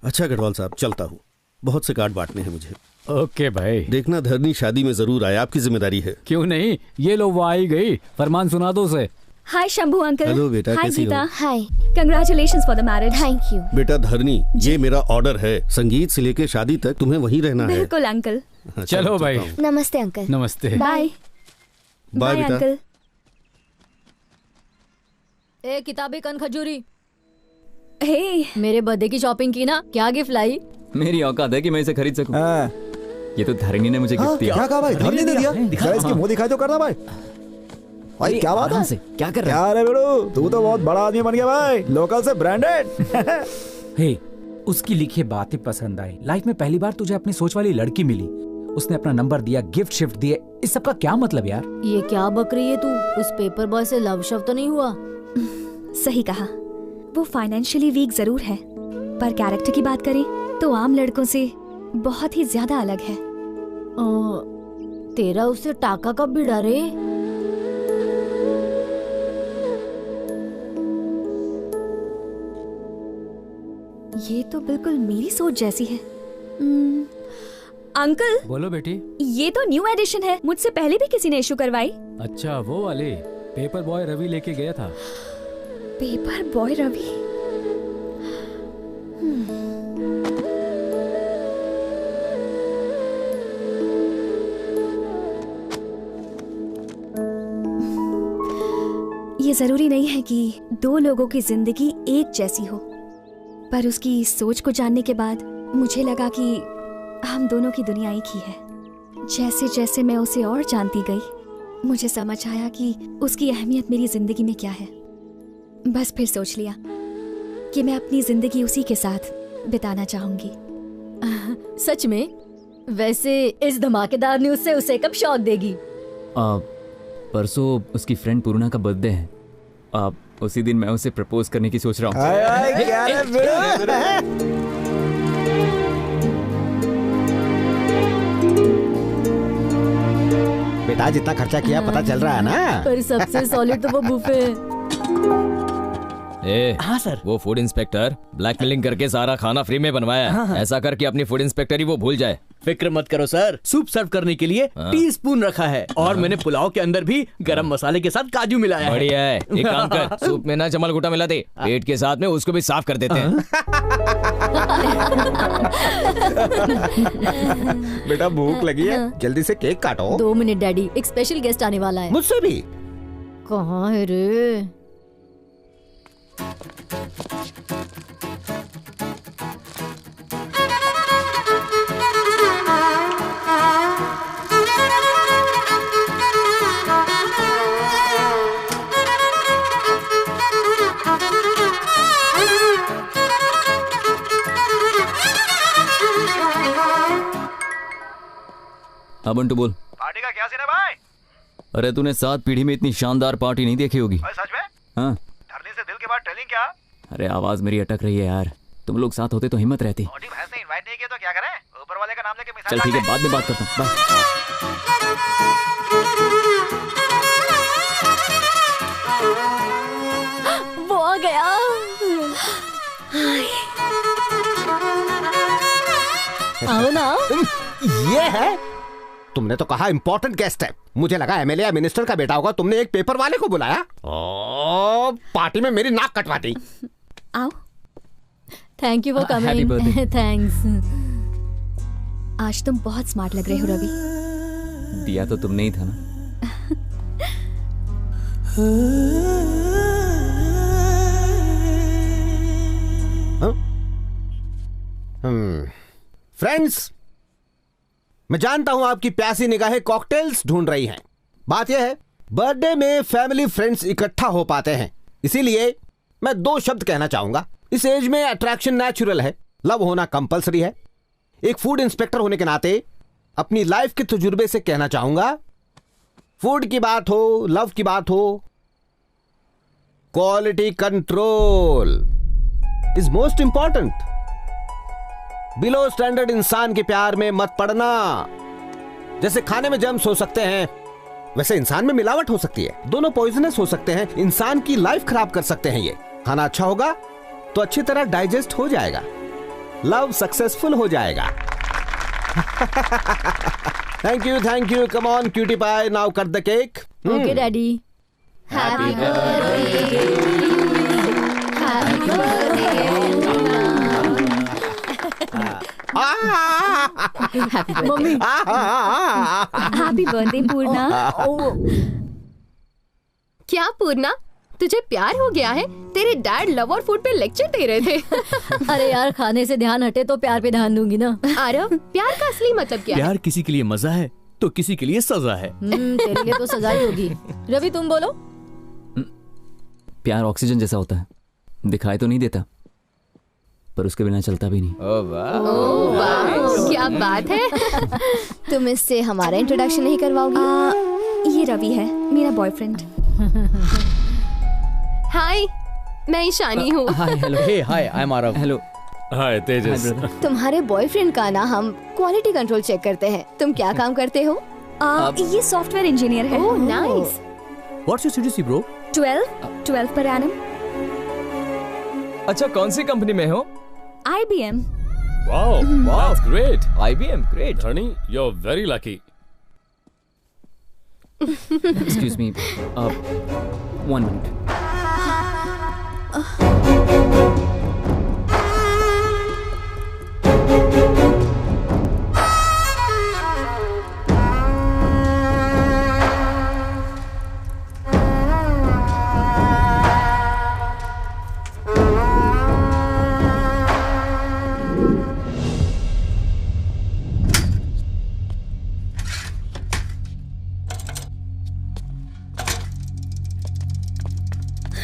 अच्छा गढ़वाल साहब, चलता हूँ, बहुत से कार्ड बांटने हैं मुझे। ओके भाई। देखना धरनी शादी में जरूर आए, आपकी जिम्मेदारी है। क्यों नहीं, ये लो वो आई गई, फरमान सुना दो उसे। हाय शंभू अंकल। हेलो बेटा, हाय कैसी हो? Geeta. Hi, congratulations for the marriage. Thank you. बेटा धरनी, ये मेरा ऑर्डर है, संगीत से लेके शादी तक तुम्हें वहीं रहना है। बिल्कुल अंकल। चलो भाई। नमस्ते अंकल। नमस्ते। बाय बाय बेटा। अंकल। ए किताबें कन खजूरी। हे, मेरे बर्थडे की शॉपिंग की ना, क्या गिफ्ट लाई? मेरी औकात है कि मैं इसे खरीद सकूं। ये तो धरणी ने मुझे गिफ्ट दिया। क्या कहा भाई? धरनी ने दिया? दिखा इसकी मुंह दिखाई तो करना भाई। भाई क्या बात है? क्या कर रहा है? क्या रे बेड़ू, तू तो बहुत बड़ा आदमी बन गया भाई, लोकल से ब्रांडेड। हे, उसकी लिखी बातें पसंद आई। लाइफ में पहली बार तुझे अपनी सोच वाली लड़की मिली, उसने अपना नंबर दिया, गिफ्ट शिफ्ट दिए, इस सब का क्या मतलब यार? ये क्या बक रही है तू? उस पेपर बॉय से लव शव तो नहीं हुआ? सही कहा, वो फाइनेंशियली वीक जरूर है, पर कैरेक्टर की बात करें तो आम लड़कों से बहुत ही ज्यादा अलग है। तेरा उससे टाका कब भिड़ा रे? ये तो बिल्कुल मेरी सोच जैसी है। अंकल। बोलो बेटी। ये तो न्यू एडिशन है, मुझसे पहले भी किसी ने इशू करवाई। अच्छा, वो वाले पेपर बॉय रवि लेके गया था। Paper boy Ravi? ये जरूरी नहीं है कि दो लोगों की जिंदगी एक जैसी हो, पर उसकी सोच को जानने के बाद मुझे लगा कि हम दोनों की दुनिया एक ही है। जैसे जैसे मैं उसे और जानती गई, मुझे समझ आया कि उसकी अहमियत मेरी जिंदगी में क्या है। बस फिर सोच लिया कि मैं अपनी जिंदगी उसी के साथ बिताना चाहूंगी। सच में? वैसे इस धमाकेदार न्यूज से उसे कब शॉक देगी? परसों उसकी फ्रेंड पूर्णा का बर्थडे है। उसी दिन मैं उसे प्रपोज करने की सोच रहा हूँ। बेटा जितना खर्चा किया पता चल रहा है ना। पर सबसे सॉलिड तो वो बुफे है। हाँ सर। वो फूड इंस्पेक्टर ब्लैकमेलिंग करके सारा खाना फ्री में बनवाया है। ऐसा करके अपनी फूड इंस्पेक्टर ही वो भूल जाए। फिक्र मत करो सर, सूप सर्व करने के लिए टीस्पून रखा है और मैंने पुलाव के अंदर भी गरम मसाले के साथ काजू मिलाया है। बढ़िया है। एक काम कर, सूप में ना जमल घुटा मिला दे, पेट के साथ में उसको भी साफ कर देते हैं। बेटा भूख लगी है, जल्दी से केक काटो। 2 मिनट डैडी, एक स्पेशल गेस्ट आने वाला है। मुझसे भी? कहाँ है रे? हाँ बंटू बोल। पार्टी का क्या सीन है भाई? अरे तूने 7 पीढ़ी में इतनी शानदार पार्टी नहीं देखी होगी। सच में? हाँ। धरनी से दिल के बाद टेलिंग क्या? अरे आवाज मेरी अटक रही है यार, तुम लोग साथ होते तो हिम्मत रहती। भैंस ने इनवाइट नहीं किया तो क्या करें? ऊपर वाले का नाम लेके मिसाल चल ठीक है, बाद में बात करता हूँ। वो आ गया। आओ ना। ये है? तुमने तो कहा इम्पोर्टेंट गेस्ट है, मुझे लगा एमएलए या मिनिस्टर का बेटा होगा। तुमने एक पेपर वाले को बुलाया। ओ, पार्टी में मेरी नाक कटवा दी। आओ। Thank you for coming. Thanks. आज तुम बहुत स्मार्ट लग रहे हो रवि। दिया तो तुमने ही था ना। फ्रेंड्स, मैं जानता हूं आपकी प्यासी निगाहें कॉकटेल्स ढूंढ रही हैं। बात यह है, बर्थडे में फैमिली फ्रेंड्स इकट्ठा हो पाते हैं, इसीलिए मैं 2 शब्द कहना चाहूंगा। इस एज में अट्रैक्शन नेचुरल है, लव होना कंपलसरी है। एक फूड इंस्पेक्टर होने के नाते अपनी लाइफ के तजुर्बे से कहना चाहूंगा, फूड की बात हो, लव की बात हो, quality control is most important. Below standard इंसान के प्यार में मत पड़ना। जैसे खाने में जर्म्स हो सकते हैं, वैसे इंसान में मिलावट हो सकती है। दोनों पॉइजनस हो सकते हैं, इंसान की लाइफ खराब कर सकते हैं। ये खाना अच्छा होगा तो अच्छी तरह डाइजेस्ट हो जाएगा, लव सक्सेसफुल हो जाएगा। Thank you, come on cutie pie, now cut the cake. Okay daddy. Happy birthday, happy birthday, मम्मी। Happy birthday Purna. क्या पूर्णा, तुझे प्यार हो गया है? तेरे डैड लव और फूड पे लेक्चर दे रहे थे। अरे यार, खाने से ध्यान हटे तो प्यार पे ध्यान दूंगी ना। आरव, प्यार का असली मतलब क्या है? प्यार किसी के लिए मजा है तो किसी के लिए सजा है। तेरे लिए तो सजा ही होगी। रवि तुम बोलो। प्यार ऑक्सीजन जैसा होता है, दिखाई तो नहीं देता पर उसके बिना चलता भी नहीं। ओह वाह, क्या बात है। तुम इससे हमारा इंट्रोडक्शन नहीं करवाओगी? ये रवि है, मेरा बॉयफ्रेंड। हाय, मैं ईशानी हूँ। Hi, hello. Hey, hi, I am Aarav. Hello. Hi Tejas. तुम्हारे बॉयफ्रेंड का ना हम क्वालिटी कंट्रोल चेक करते हैं। तुम क्या काम करते हो? ये सॉफ्टवेयर इंजीनियर है। Oh nice. What's your CTC bro? 12 per annum. अच्छा, कौन सी कंपनी में हो? IBM। Wow, that's great. IBM, great. Honey, you're very lucky. Excuse me, 1 minute.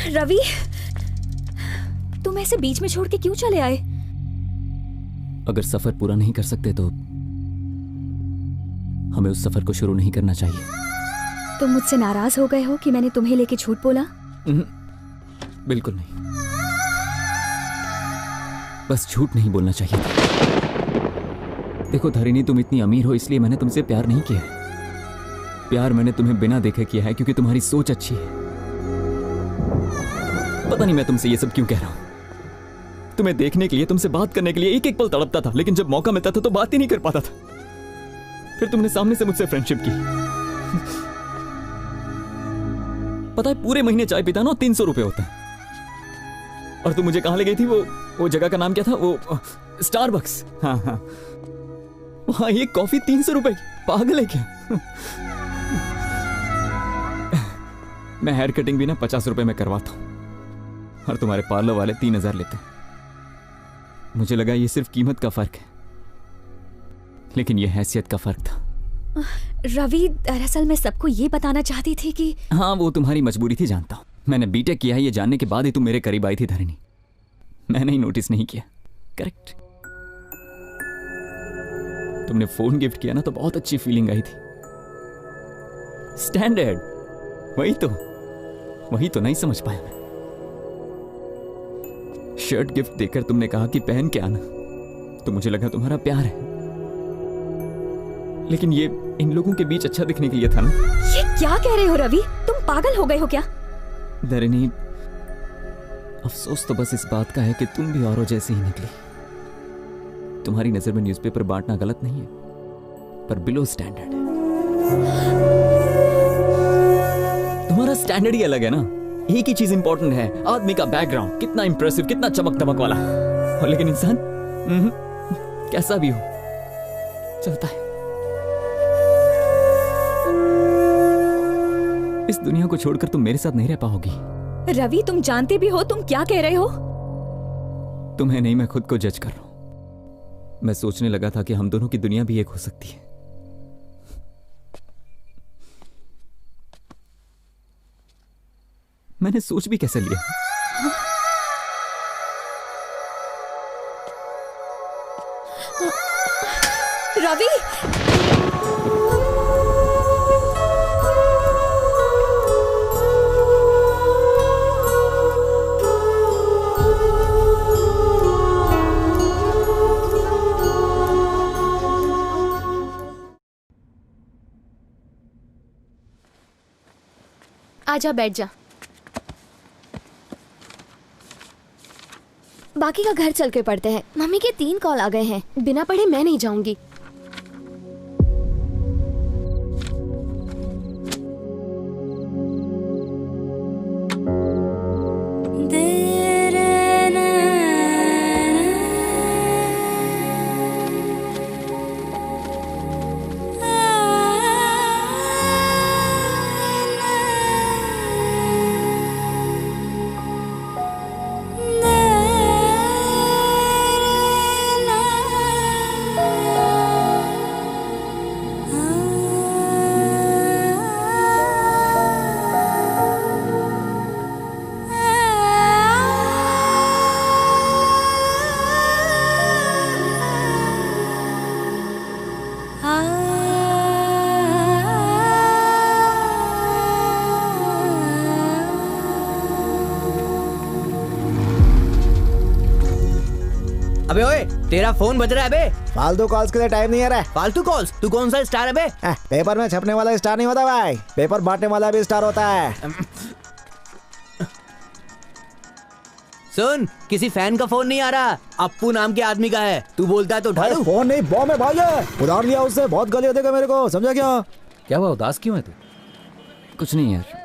Ravi, तुम ऐसे बीच में छोड़ के क्यों चले आए? अगर सफर पूरा नहीं कर सकते तो हमें उस सफर को शुरू नहीं करना चाहिए। तुम मुझसे नाराज हो गए हो कि मैंने तुम्हें लेके झूठ बोला? बिल्कुल नहीं, बस झूठ नहीं बोलना चाहिए था। देखो धरिणी, तुम इतनी अमीर हो इसलिए मैंने तुमसे प्यार नहीं किया है। प्यार मैंने तुम्हें बिना देखे किया है क्योंकि तुम्हारी सोच अच्छी है। पता नहीं मैं तुमसे ये सब क्यों कह रहा हूं। तुम्हें देखने के लिए, तुमसे बात करने के लिए एक एक पल तड़पता था, लेकिन जब मौका मिलता था तो बात ही नहीं कर पाता था। फिर तुमने सामने से मुझसे फ्रेंडशिप की। पता है, पूरे महीने चाय पीता ना 300 रुपए होता है। और तुम मुझे कहां ले गई थी? वो जगह का नाम क्या था? वो स्टारबक्स। हाँ हाँ, वहां एक कॉफी 300 रुपए। पागल है क्या? मैं हेयर कटिंग भी ना 50 रुपए में करवाता हूं और तुम्हारे पार्लर वाले 3000 लेते हैं। मुझे लगा ये सिर्फ कीमत का फर्क है, लेकिन ये हैसियत का फर्क था। रवि, दरअसल मैं सबको ये बताना चाहती थी कि हाँ, वो तुम्हारी मजबूरी थी, जानता हूं। मैंने बीटेक किया है ये जानने के बाद ही तुम मेरे करीब आई थी धरिणी। मैंने ही नोटिस नहीं किया। करेक्ट। तुमने फोन गिफ्ट किया ना तो बहुत अच्छी फीलिंग आई थी। स्टैंडर्ड, वही तो नहीं समझ पाया मैं। शर्ट गिफ्ट देकर तुमने कहा कि पहन के आना, तो मुझे लगा तुम्हारा प्यार है। लेकिन ये इन लोगों के बीच अच्छा दिखने के लिए था ना। ये क्या कह रहे हो रवि? तुम पागल हो गए हो क्या? धरिणी, अफसोस तो बस इस बात का है कि तुम भी औरों जैसे ही निकली। तुम्हारी नजर में न्यूज़पेपर बांटना गलत नहीं है, पर बिलो स्टैंडर्ड है। तुम्हारा स्टैंडर्ड ही अलग है ना। एक ही चीज इंपॉर्टेंट है, आदमी का बैकग्राउंड कितना इंप्रेसिव, कितना चमक दमक वाला, और लेकिन इंसान कैसा भी हो चलता है। इस दुनिया को छोड़कर तुम मेरे साथ नहीं रह पाओगी। रवि, तुम जानते भी हो तुम क्या कह रहे हो? तुम्हें नहीं, मैं खुद को जज कर रहा हूं। मैं सोचने लगा था कि हम दोनों की दुनिया भी एक हो सकती है। मैंने सोच भी कैसे लिया? रवि, आजा, बैठ जा। बाकी का घर चल के पढ़ते हैं। मम्मी के 3 कॉल आ गए हैं। बिना पढ़े मैं नहीं जाऊंगी। अबे ओए, तेरा फोन बज रहा है बे। फालतू कॉल्स के लिए टाइम नहीं है रे। फालतू कॉल्स? तू कौन सा स्टार है बे? पेपर में छपने वाला स्टार नहीं होता भाई, पेपर बांटने वाला भी स्टार होता है। सुन, किसी फैन का फोन नहीं आ रहा, अप्पू नाम के आदमी का है। तू बोलता है तो उठा लूं? फोन नहीं, बॉम्ब है भाई, उधार लिया उससे, बहुत गालियां देगा मेरे को, समझा क्या? क्या हुआ, उदास क्यों है तू? कुछ नहीं यार।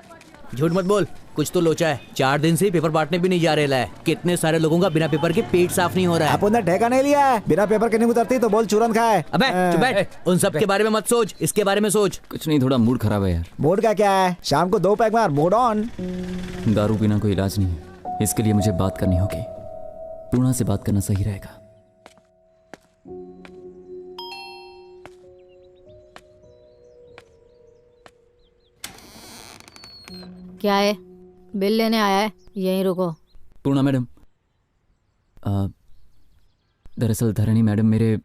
झूठ मत बोल, कुछ तो लोचा है। 4 दिन से पेपर बांटने भी नहीं जा रहे है। कितने सारे लोगों का बिना पेपर के पेट साफ नहीं हो रहा है। अपन ने ठेका नहीं लिया है, बिना पेपर के नहीं उतरती तो बोल चूरन खाए। अबे चुप बैठ, उन सब के बारे में मत सोच, इसके बारे में सोच। कुछ नहीं, थोड़ा मूड खराब है यार। मूड का क्या है, शाम को 2 पैक मार, मूड ऑन। दारू पीना कोई इलाज नहीं है, इसके लिए मुझे बात करनी होगी। पूर्णा से बात करना सही रहेगा। क्या है? बिल लेने आया है, यहीं रुको। पूर्णा मैडम, दरअसल धरणी मैडम मेरे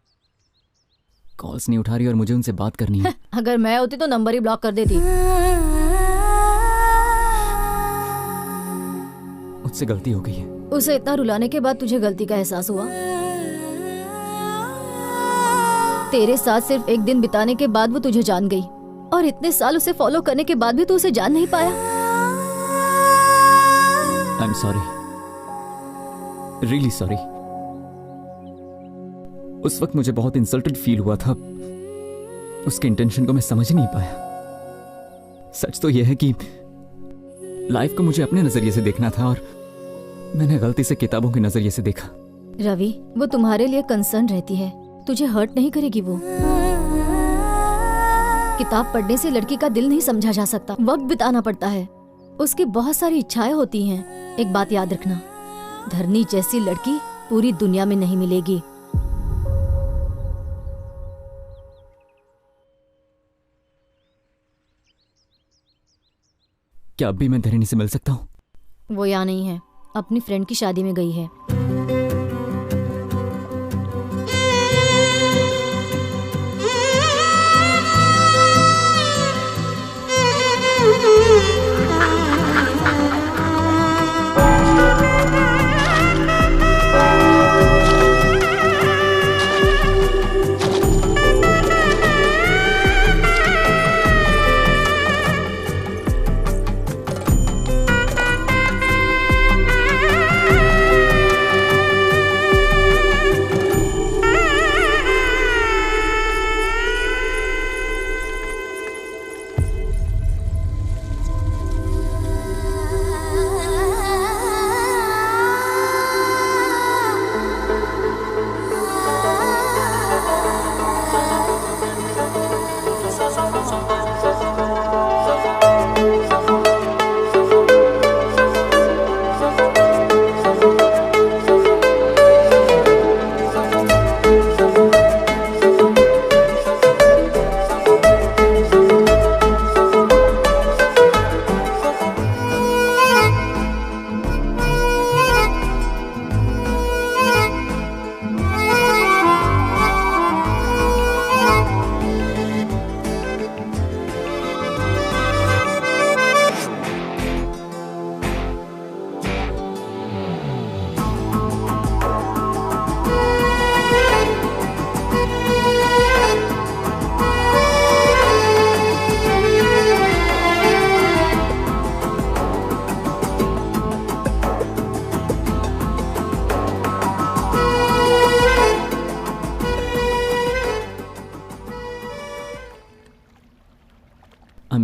कॉल्स नहीं उठा रही और मुझे उनसे बात करनी है। अगर मैं होती तो नंबर ही ब्लॉक कर देती। मुझसे गलती हो गई है। उसे इतना रुलाने के बाद तुझे गलती का एहसास हुआ? तेरे साथ सिर्फ एक दिन बिताने के बाद वो तुझे जान गई, और इतने साल उसे फॉलो करने के बाद भी तू उसे जान नहीं पाया। I am sorry, really sorry. उस वक्त मुझे बहुत इंसल्टेड फील हुआ था। उसके इंटेंशन को मैं समझ नहीं पाया। सच तो यह है कि लाइफ को मुझे अपने नजरिए से देखना था और मैंने गलती से किताबों के नजरिए से देखा। रवि, वो तुम्हारे लिए कंसर्न रहती है, तुझे हर्ट नहीं करेगी वो। किताब पढ़ने से लड़की का दिल नहीं समझा जा सकता, वक्त बिताना पड़ता है। उसकी बहुत सारी इच्छाएं होती हैं। एक बात याद रखना, धरनी जैसी लड़की पूरी दुनिया में नहीं मिलेगी। क्या अब भी मैं धरणी से मिल सकता हूँ? वो यहाँ नहीं है, अपनी फ्रेंड की शादी में गई है।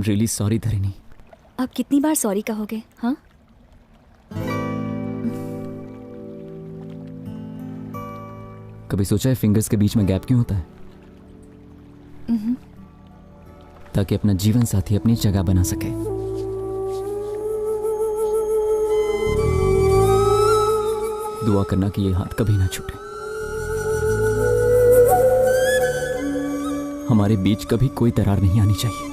Really sorry Dharini. अब कितनी बार सॉरी कहोगे? हाँ, कभी सोचा है फिंगर्स के बीच में गैप क्यों होता है? ताकि अपना जीवन साथी अपनी जगह बना सके। दुआ करना कि ये हाथ कभी ना छूटे। हमारे बीच कभी कोई दरार नहीं आनी चाहिए।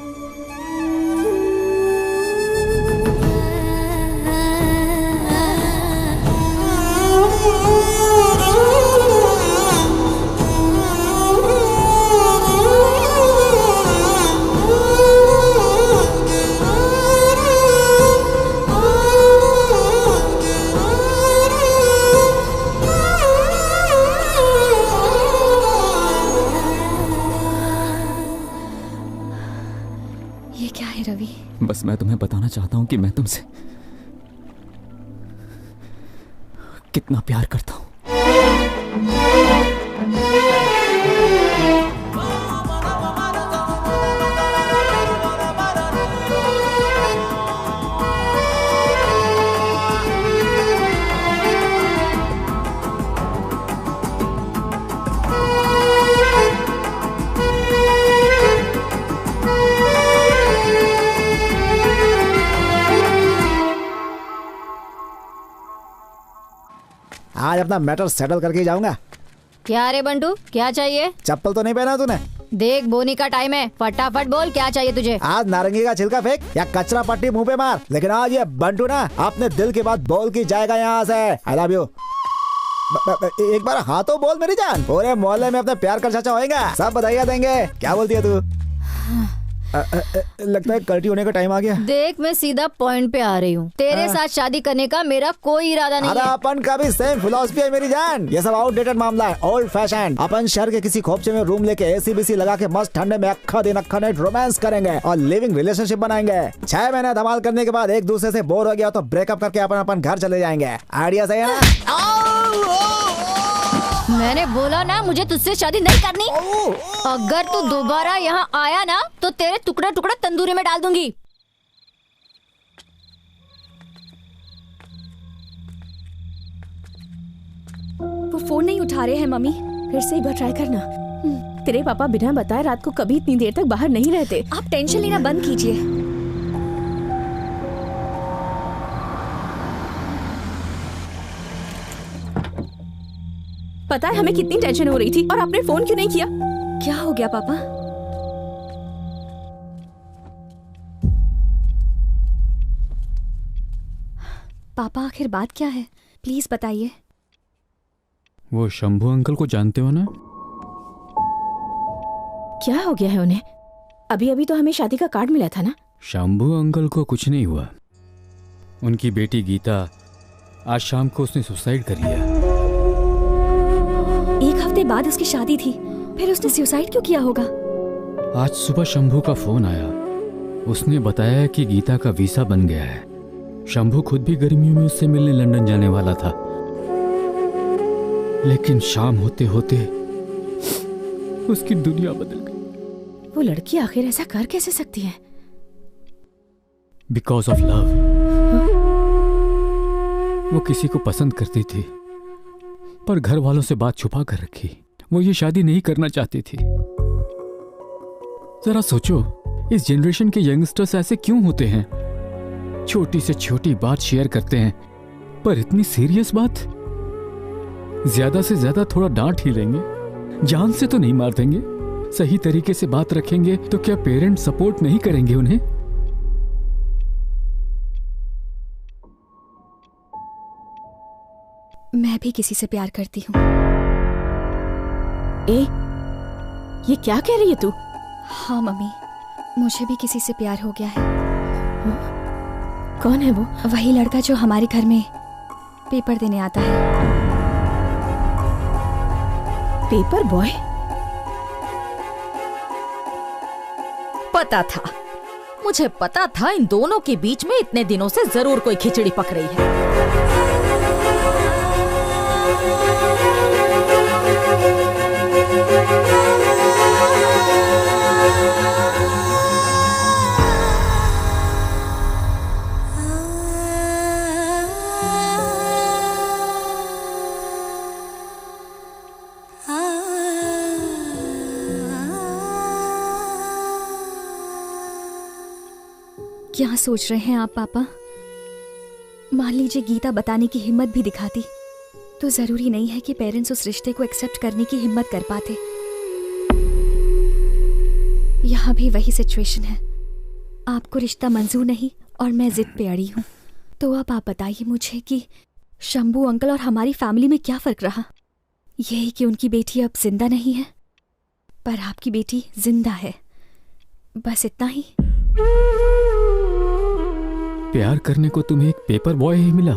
बस मैं तुम्हें बताना चाहता हूं कि मैं तुमसे कितना प्यार करता हूं। आज अपना मैटर सेटल करके जाऊंगा। क्या रे बंटू, क्या चाहिए? चप्पल तो नहीं पहना तूने? देख बोनी का टाइम है, फटाफट बोल क्या चाहिए तुझे। आज नारंगी का छिलका फेंक या कचरा पट्टी मुंह पे मार, लेकिन आज ये बंटू ना अपने दिल की बात बोल के जाएगा यहाँ से। I love you. एक बार हाँ तो बोल मेरी जान। पूरे मोहल्ले में अपने प्यार का चर्चा होएगा, सब बधाइयाँ देंगे। क्या बोलती है तू? लगता है कल्टी होने का टाइम आ गया। देख मैं सीधा पॉइंट पे आ रही हूँ। तेरे साथ शादी करने का मेरा कोई इरादा नहीं है। अपन का भी सेम फिलॉसफी है मेरी जान। ये सब आउटडेटेड मामला है, ओल्ड फैशन। अपन शहर के किसी खोपचे में रूम लेके एसी बीसी लगा के मस्त ठंडे में अक्खा दिन अक्खा नाइट रोमांस करेंगे और लिविंग रिलेशनशिप बनाएंगे। 6 महीने धमाल करने के बाद एक दूसरे से बोर हो गया तो ब्रेकअप करके अपन घर चले जाएंगे। आइडिया सही है ना? मैंने बोला ना मुझे तुझसे शादी नहीं करनी। अगर तू दोबारा यहाँ आया ना तो तेरे टुकड़ा टुकड़ा तंदूरी में डाल दूंगी। वो फोन नहीं उठा रहे हैं मम्मी। फिर से एक बार ट्राई करना। तेरे पापा बिना बताए रात को कभी इतनी देर तक बाहर नहीं रहते। आप टेंशन लेना बंद कीजिए। पता है हमें कितनी टेंशन हो रही थी और आपने फोन क्यों नहीं किया? क्या हो गया पापा? पापा आखिर बात क्या है, प्लीज बताइए। वो शंभू अंकल को जानते हो ना? क्या हो गया है उन्हें? अभी अभी तो हमें शादी का कार्ड मिला था ना। शंभू अंकल को कुछ नहीं हुआ। उनकी बेटी गीता आज शाम को उसने सुसाइड कर लिया। एक हफ्ते बाद उसकी शादी थी, फिर उसने सुसाइड क्यों किया होगा? आज सुबह शंभू का फोन आया। उसने बताया कि गीता का वीसा बन गया है। शंभू खुद भी गर्मियों में उससे मिलने लंदन जाने वाला था, लेकिन शाम होते होते उसकी दुनिया बदल गई। वो लड़की आखिर ऐसा कर कैसे सकती है? Because of love. वो किसी को पसंद करती थी पर घर वालों से बात छुपा कर रखी। वो ये शादी नहीं करना चाहती थी। जरा सोचो, इस जनरेशन के यंगस्टर्स ऐसे क्यों होते हैं? छोटी से छोटी बात शेयर करते हैं, पर इतनी सीरियस बात? ज्यादा से ज्यादा थोड़ा डांट ही लेंगे, जान से तो नहीं मार देंगे। सही तरीके से बात रखेंगे तो क्या पेरेंट्स सपोर्ट नहीं करेंगे उन्हें? मैं भी किसी से प्यार करती हूँ। ये क्या कह रही है तू? हाँ मम्मी, मुझे भी किसी से प्यार हो गया है। कौन है वो? वही लड़का जो हमारे घर में पेपर देने आता है। Paper boy? पता था, मुझे पता था इन दोनों के बीच में इतने दिनों से जरूर कोई खिचड़ी पक रही है। क्या सोच रहे हैं आप पापा? मान लीजिए गीता बताने की हिम्मत भी दिखाती तो जरूरी नहीं है कि पेरेंट्स उस रिश्ते को एक्सेप्ट करने की हिम्मत कर पाते। यहाँ भी वही सिचुएशन है। आपको रिश्ता मंजूर नहीं और मैं जिद पे अड़ी हूँ। तो अब आप बताइए मुझे कि शंभू अंकल और हमारी फैमिली में क्या फर्क रहा? यही कि उनकी बेटी अब जिंदा नहीं है, पर आपकी बेटी जिंदा है, बस इतना ही। प्यार करने को तुम्हें एक पेपर बॉय ही मिला?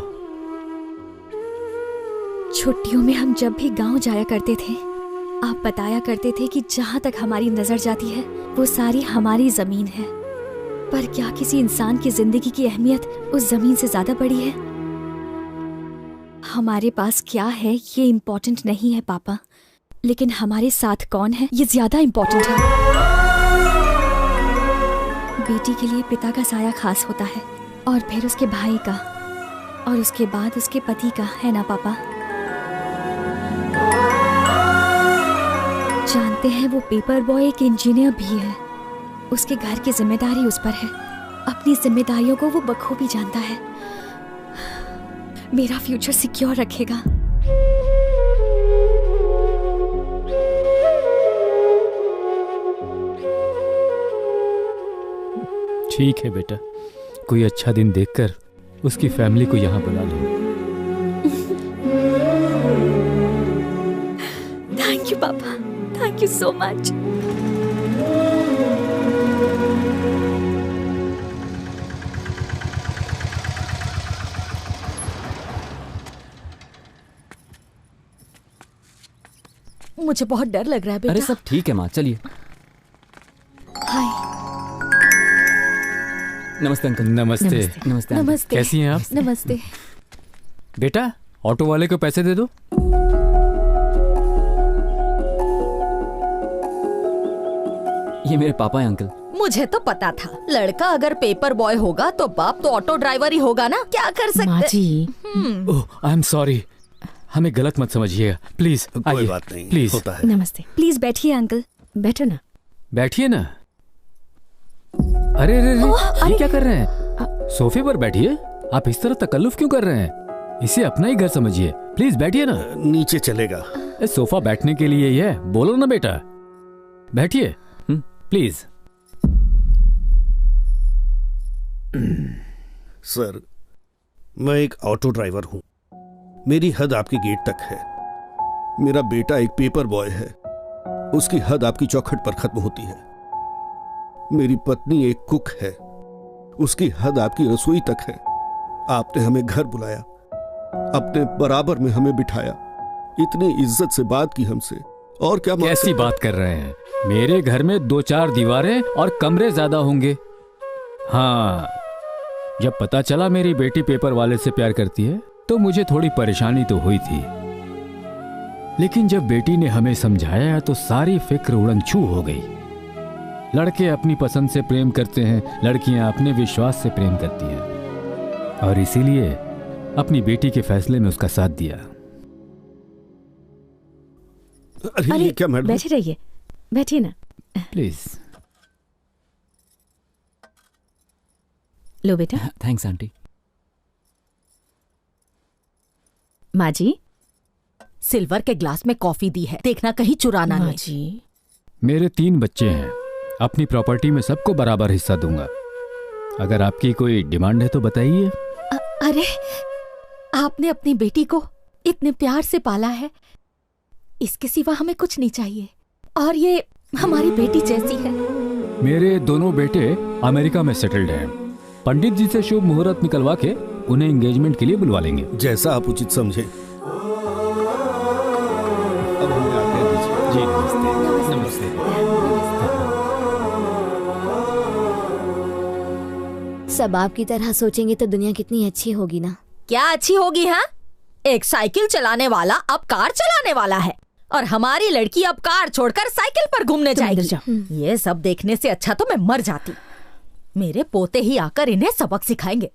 छुट्टियों में हम जब भी गांव जाया करते थे, आप बताया करते थे कि जहां तक हमारी नजर जाती है वो सारी हमारी जमीन है। पर क्या किसी इंसान की जिंदगी की अहमियत उस जमीन से ज्यादा बड़ी है? हमारे पास क्या है ये इम्पोर्टेंट नहीं है पापा, लेकिन हमारे साथ कौन है ये ज्यादा इम्पोर्टेंट है। बेटी के लिए पिता का साया खास होता है, और फिर उसके भाई का, और उसके बाद उसके पति का, है ना पापा? जानते हैं वो पेपर बॉय एक इंजीनियर भी है। उसके घर की जिम्मेदारी उस पर है। अपनी जिम्मेदारियों को वो बखूबी जानता है। मेरा फ्यूचर सिक्योर रखेगा। ठीक है बेटा, कोई अच्छा दिन देखकर उसकी फैमिली को यहाँ बुला लो। थैंक यू पापा, थैंक यू सो मच। मुझे बहुत डर लग रहा है बेटा। अरे सब ठीक है माँ, चलिए। हाय। नमस्ते अंकल। नमस्ते। नमस्ते। नमस्ते। कैसी हैं आप? नमस्ते। बेटा ऑटो वाले को पैसे दे दो। ये मेरे पापा हैं अंकल। मुझे तो पता था, लड़का अगर पेपर बॉय होगा तो बाप तो ऑटो ड्राइवर ही होगा ना। क्या कर सकते? माँ जी। ओह, आई एम सॉरी, हमें गलत मत समझिएगा प्लीज। कोई बात नहीं, प्लीज होता है। नमस्ते। प्लीज बैठिए अंकल। बैठो ना। बैठिए ना। अरे अरे ये क्या कर रहे हैं? सोफे पर बैठिए। आप इस तरह तकल्लुफ क्यों कर रहे हैं? इसे अपना ही घर समझिए। प्लीज बैठिए ना। नीचे चलेगा। सोफा बैठने के लिए ही है, बोलो ना बेटा। बैठिए प्लीज। सर, मैं एक ऑटो ड्राइवर हूं। मेरी हद आपके गेट तक है। मेरा बेटा एक पेपर बॉय है, उसकी हद आपकी चौखट पर खत्म होती है। मेरी पत्नी एक कुक है, उसकी हद आपकी रसोई तक है। आपने हमें घर बुलाया, अपने बराबर में हमें बिठाया, इतनी इज्जत से बात की हमसे, और क्या कैसी बात कर रहे हैं? मेरे घर में 2-4 दीवारें और कमरे ज्यादा होंगे। हाँ, जब पता चला मेरी बेटी पेपर वाले से प्यार करती है तो मुझे थोड़ी परेशानी तो हुई थी, लेकिन जब बेटी ने हमें समझाया तो सारी फिक्र उड़नछू हो गई। लड़के अपनी पसंद से प्रेम करते हैं, लड़कियां अपने विश्वास से प्रेम करती हैं, और इसीलिए अपनी बेटी के फैसले में उसका साथ दिया। अरे क्या मैडम? बैठे रहिए, बैठिए ना प्लीज। लो बेटा। Thanks aunty. माँ जी, सिल्वर के ग्लास में कॉफी दी है, देखना कहीं चुराना नहीं। जी, मेरे 3 बच्चे हैं, अपनी प्रॉपर्टी में सबको बराबर हिस्सा दूंगा। अगर आपकी कोई डिमांड है तो बताइए। अरे, आपने अपनी बेटी को इतने प्यार से पाला है, इसके सिवा हमें कुछ नहीं चाहिए, और ये हमारी बेटी जैसी है। मेरे दोनों बेटे अमेरिका में सेटल्ड हैं। पंडित जी से शुभ मुहूर्त निकलवा के उन्हें एंगेजमेंट के लिए बुलवा लेंगे। जैसा आप उचित समझे। अब हमें आज्ञा दीजिए। जी नमस्ते। नमस्ते। सब आपकी तरह सोचेंगे तो दुनिया कितनी अच्छी होगी ना। क्या अच्छी होगी? हाँ, एक साइकिल चलाने वाला अब कार चलाने वाला है, और हमारी लड़की अब कार छोड़कर साइकिल पर घूमने जाएगी। ये सब देखने से अच्छा तो मैं मर जाती। मेरे पोते ही आकर इन्हें सबक सिखाएंगे।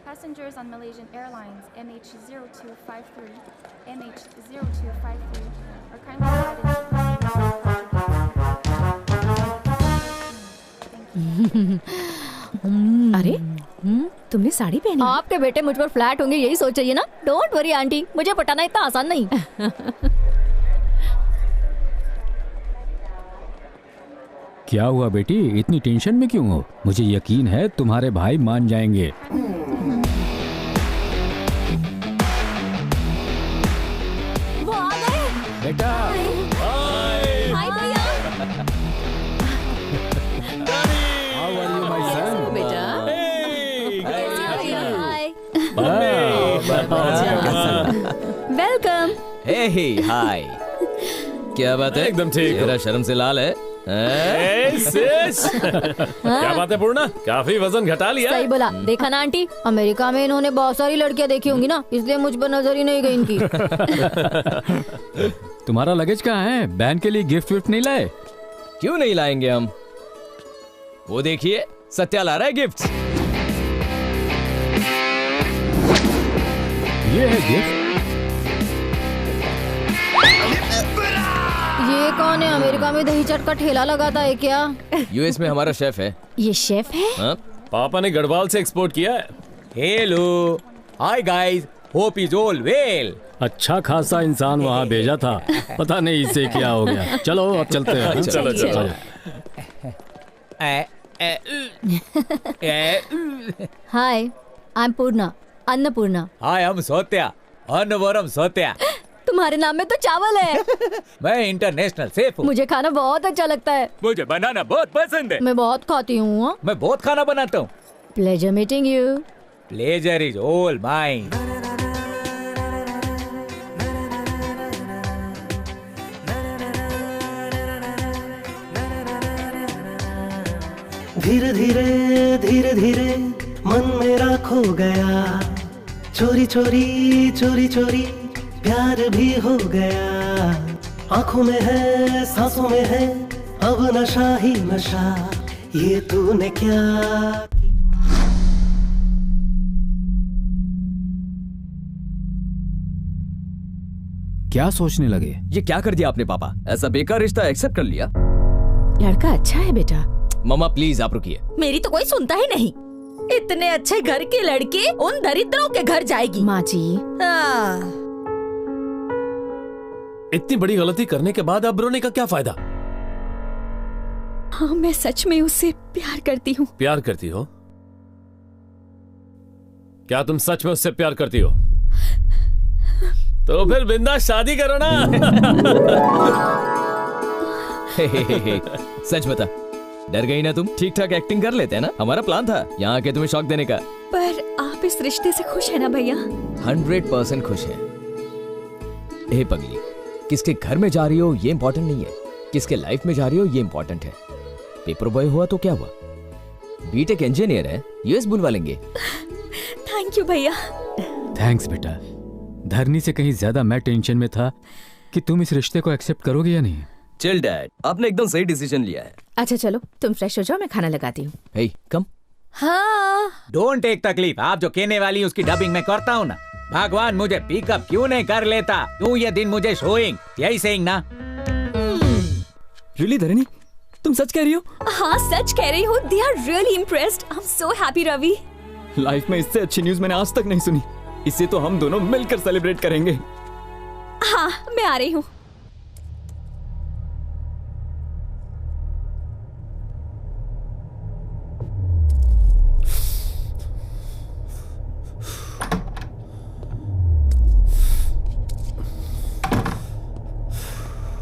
Passengers on Malay Malaysian Airlines MH0253, MH0253 are kindly अरे तुमने साड़ी पहनी? आपके बेटे मुझ पर फ्लैट होंगे यही सोच रही है ना? डोंट वरी आंटी, मुझे पटाना इतना आसान नहीं। क्या हुआ बेटी, इतनी टेंशन में क्यों हो? मुझे यकीन है तुम्हारे भाई मान जाएंगे। वो आ गए बेटा। हाय भैया। How are you, my son? बेटा। वेलकम। हे हाय। क्या बात है? एकदम ठीक। चेहरा शर्म से लाल है। क्या बात है पूर्णा, काफी वजन घटा लिया। सही बोला। देखा ना आंटी, अमेरिका में इन्होंने बहुत सारी लड़कियां देखी होंगी ना, इसलिए मुझ पर नजर ही नहीं गई इनकी। तुम्हारा लगेज कहाँ है? बहन के लिए गिफ्ट विफ्ट नहीं लाए? क्यों नहीं लाएंगे हम? वो देखिए, सत्या ला रहा है गिफ्ट। ये है गिफ्ट। ये कौन है? अमेरिका में दही चट का ठेला लगाता है क्या? यूएस में हमारा शेफ है। ये शेफ है? हाँ? पापा ने गढ़वाल से एक्सपोर्ट किया है। Hello, hi guys, hope is all well. अच्छा खासा इंसान वहाँ भेजा था, पता नहीं इसे क्या हो गया। चलो अब चलते हैं। चलो चलो। हाय, आई एम पूर्णा, अन्नपूर्णा। हाय, हम सौत्या, अन्नवरम सौत्या। तुम्हारे नाम में तो चावल है। मैं इंटरनेशनल शेफ हूँ। मुझे खाना बहुत अच्छा लगता है। मुझे बनाना बहुत पसंद है। मैं बहुत खाती हूँ। मैं बहुत खाना बनाता हूँ। Pleasure meeting you. Pleasure is all mine. धीरे धीरे धीरे धीरे मन मेरा खो गया, चोरी चोरी चोरी चोरी प्यार भी हो गया। आंखों में है, सांसों में है, अब नशा ही नशा। ये तूने क्या? क्या सोचने लगे? ये क्या कर दिया आपने पापा? ऐसा बेकार रिश्ता एक्सेप्ट कर लिया? लड़का अच्छा है बेटा। मम्मा प्लीज आप रुकिए। मेरी तो कोई सुनता ही नहीं। इतने अच्छे घर की लड़की उन दरिद्रों के घर जाएगी। माँ जी, इतनी बड़ी गलती करने के बाद अब रोने का क्या फायदा? हाँ, मैं सच में उससे प्यार करती हूँ। प्यार करती हो? क्या तुम सच में उससे प्यार करती हो? तो फिर बिंदास शादी करो ना। सच बता, डर गई ना तुम? ठीक ठाक एक्टिंग कर लेते हैं ना? हमारा प्लान था यहाँ आके तुम्हें शॉक देने का। पर आप इस रिश्ते से खुश है ना भैया? 100% खुश है। हे पगली, किसके घर में जा रही हो ये इम्पोर्टेंट नहीं है, किसके लाइफ में जा रही हो ये इम्पोर्टेंट है। पेपर बॉय हुआ तो क्या हुआ, बीटेक इंजीनियर है, यूएस बुलवा लेंगे। थैंक यू भैया। थैंक्स बेटा। धरनी से कहीं ज्यादा मैं टेंशन में था कि तुम इस रिश्ते को एक्सेप्ट करोगे या नहीं। चिल डैड, आपने एकदम सही डिसीजन लिया है। अच्छा चलो तुम फ्रेश हो जाओ, मैं खाना लगाती हूँ। हे कम। हाँ, डोंट टेक तकलीफ, आप जो कहने वाली उसकी डबिंग में करता हूँ ना। भगवान मुझे पिकअप क्यों नहीं कर लेता? तू ये दिन मुझे शोइंग, यही सेइंग ना? रियली धरनी, तुम सच कह रही हो? हाँ सच कह रही हूँ। They are really impressed. I'm so happy Ravi. Life में इससे अच्छी न्यूज मैंने आज तक नहीं सुनी। इसे तो हम दोनों मिलकर सेलिब्रेट करेंगे। हाँ, मैं आ रही हूँ।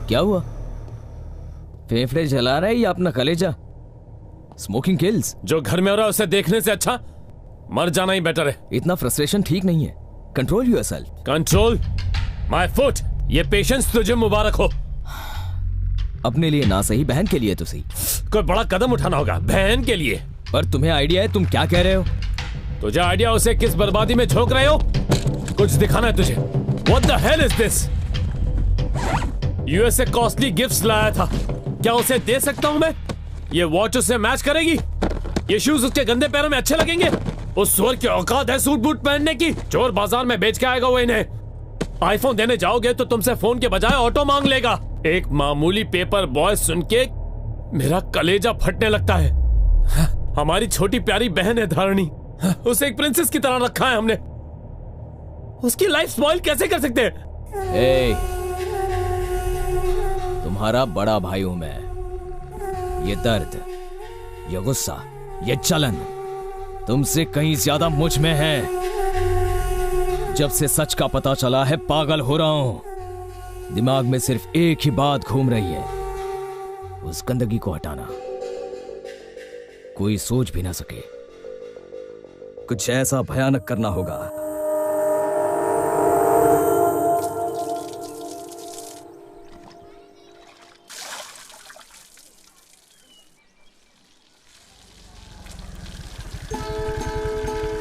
क्या हुआ? फेफड़े जला रहा है या अपना कलेजा? Smoking kills. जो घर में हो रहा है उसे देखने से अच्छा मर जाना ही बेटर है। इतना फ्रस्ट्रेशन ठीक नहीं है। Control yourself. Control my foot. ये पेशेंस तुझे मुबारक हो। अपने लिए ना सही, बहन के लिए तो सही। कोई बड़ा कदम उठाना होगा बहन के लिए। पर तुम्हें आइडिया है? तुम क्या कह रहे हो? तुझे आइडिया? उसे किस बर्बादी में झोंक रहे हो? कुछ दिखाना है तुझे। What the hell is this? US से कॉस्टली गिफ्ट्स लाया था, क्या उसे दे सकता हूं मैं? ये वॉच उससे मैच करेगी? ये शूज उसके गंदे पैरों में अच्छे लगेंगे? उस सुअर की औकात है सूट बूट पहनने की? चोर बाजार में बेच के आएगा वो इन्हें। आईफोन देने जाओगे तो तुमसे फोन के बजाय ऑटो मांग लेगा। एक मामूली पेपर बॉय सुन के मेरा कलेजा फटने लगता है। हमारी छोटी प्यारी बहन है धारणी, उसे एक प्रिंसेस की तरह रखा है हमने। उसकी लाइफ स्पॉइल कैसे कर सकते हैं? तुम्हारा बड़ा भाई हूं मैं। ये दर्द, ये गुस्सा, ये जलन तुमसे कहीं ज्यादा मुझ में है। जब से सच का पता चला है पागल हो रहा हूं। दिमाग में सिर्फ एक ही बात घूम रही है, उस गंदगी को हटाना। कोई सोच भी ना सके। कुछ ऐसा भयानक करना होगा।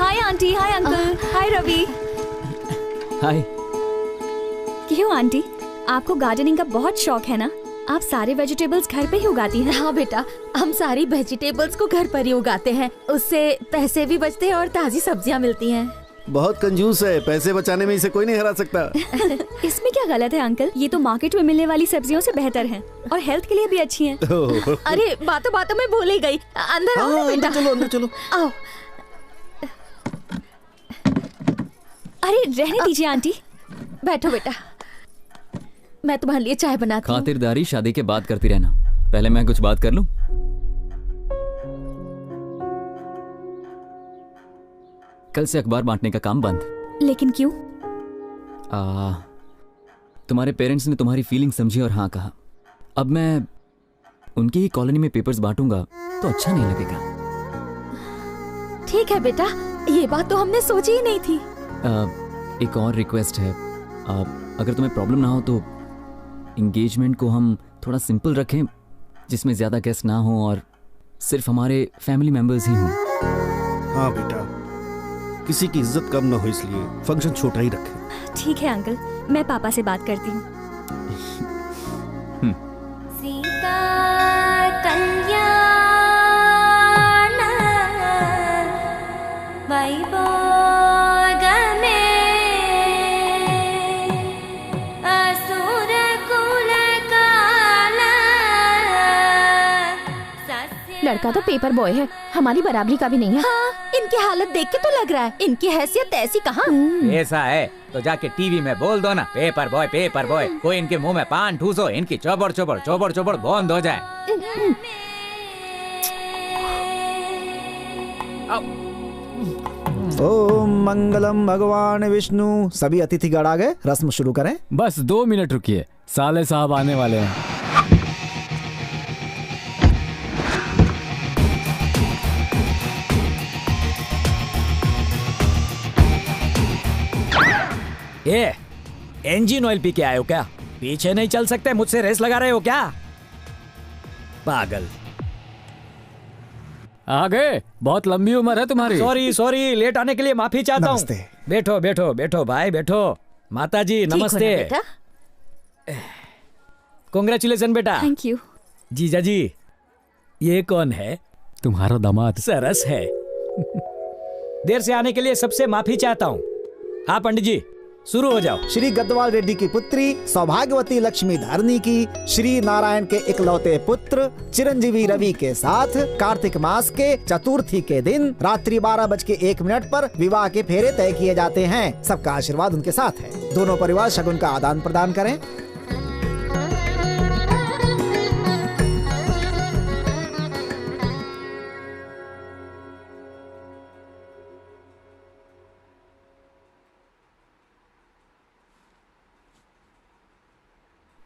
हाय आंटी, हाय अंकल, हाय रवि। हाय। क्यों आंटी, आपको गार्डनिंग का बहुत शौक है ना? आप सारे वेजिटेबल्स घर पे ही उगाती हैं? हाँ बेटा, हम सारी वेजिटेबल्स को घर पर ही उगाते हैं। उससे पैसे भी बचते हैं और ताजी सब्जियाँ मिलती हैं। बहुत कंजूस है, पैसे बचाने में इसे कोई नहीं हरा सकता। इसमें क्या गलत है अंकल? ये तो मार्केट में मिलने वाली सब्जियों से बेहतर हैं और हेल्थ के लिए भी अच्छी हैं। अरे बातों बातों में भूल ही गई। अंदर आओ ना बेटा। अंदर चलो। आओ। अरे रहने दीजिए आंटी। बैठो बेटा, मैं तुम्हारे लिए चाय बनाती हूँ। खातिरदारी शादी के बाद करती रहना, पहले मैं कुछ बात कर लूं। कल से अखबार बांटने का काम बंद। लेकिन क्यों? तुम्हारे पेरेंट्स ने तुम्हारी फीलिंग समझी और हाँ कहा। अब मैं उनकी ही कॉलोनी में पेपर्स बांटूंगा तो अच्छा नहीं लगेगा। ठीक है बेटा, ये बात तो हमने सोची ही नहीं थी। एक और रिक्वेस्ट है, अगर तुम्हें प्रॉब्लम ना हो तो एंगेजमेंट को हम थोड़ा सिंपल रखें, जिसमें ज्यादा गेस्ट ना हो और सिर्फ हमारे फैमिली मेंबर्स ही हों। हाँ बेटा, किसी की इज्जत कम ना हो इसलिए फंक्शन छोटा ही रखें। ठीक है अंकल, मैं पापा से बात करती हूँ। सीता कल्याण वैभोग में असुर कुल काला। लड़का तो पेपर बॉय है, हमारी बराबरी का भी नहीं है। हाँ, इनकी हालत देख के तो लग रहा है इनकी हैसियत ऐसी कहाँ। ऐसा है तो जाके टीवी में बोल दो ना, पेपर बॉय पेपर बॉय। कोई इनके मुंह में पान ठूसो, इनकी चौबड़ चौबड़ चौबड़ चौबड़ बंद हो जाए। ओम मंगलम भगवान विष्णु। सभी अतिथिगण आ गए, रस्म शुरू करें। बस 2 मिनट रुकिए, साले साहब आने वाले हैं। ये इंजन ऑयल पी के आए हो क्या? पीछे नहीं चल सकते, मुझसे रेस लगा रहे हो क्या? पागल। आ गए, बहुत लंबी उम्र है तुम्हारी। सॉरी सॉरी, लेट आने के लिए माफी चाहता हूँ। बैठो बैठो बैठो भाई बैठो। माता जी नमस्ते। कांग्रेचुलेशन बेटा। Thank you. जीजा जी, ये कौन है? तुम्हारा दामाद। सरस है। देर से आने के लिए सबसे माफी चाहता हूँ। हाँ पंडित जी, शुरू हो जाओ। श्री गद्वाल रेड्डी की पुत्री सौभाग्यवती लक्ष्मी धारणी की श्री नारायण के इकलौते पुत्र चिरंजीवी रवि के साथ कार्तिक मास के चतुर्थी के दिन रात्रि 12:01 पर विवाह के फेरे तय किए जाते हैं। सबका आशीर्वाद उनके साथ है। दोनों परिवार शगुन का आदान प्रदान करें।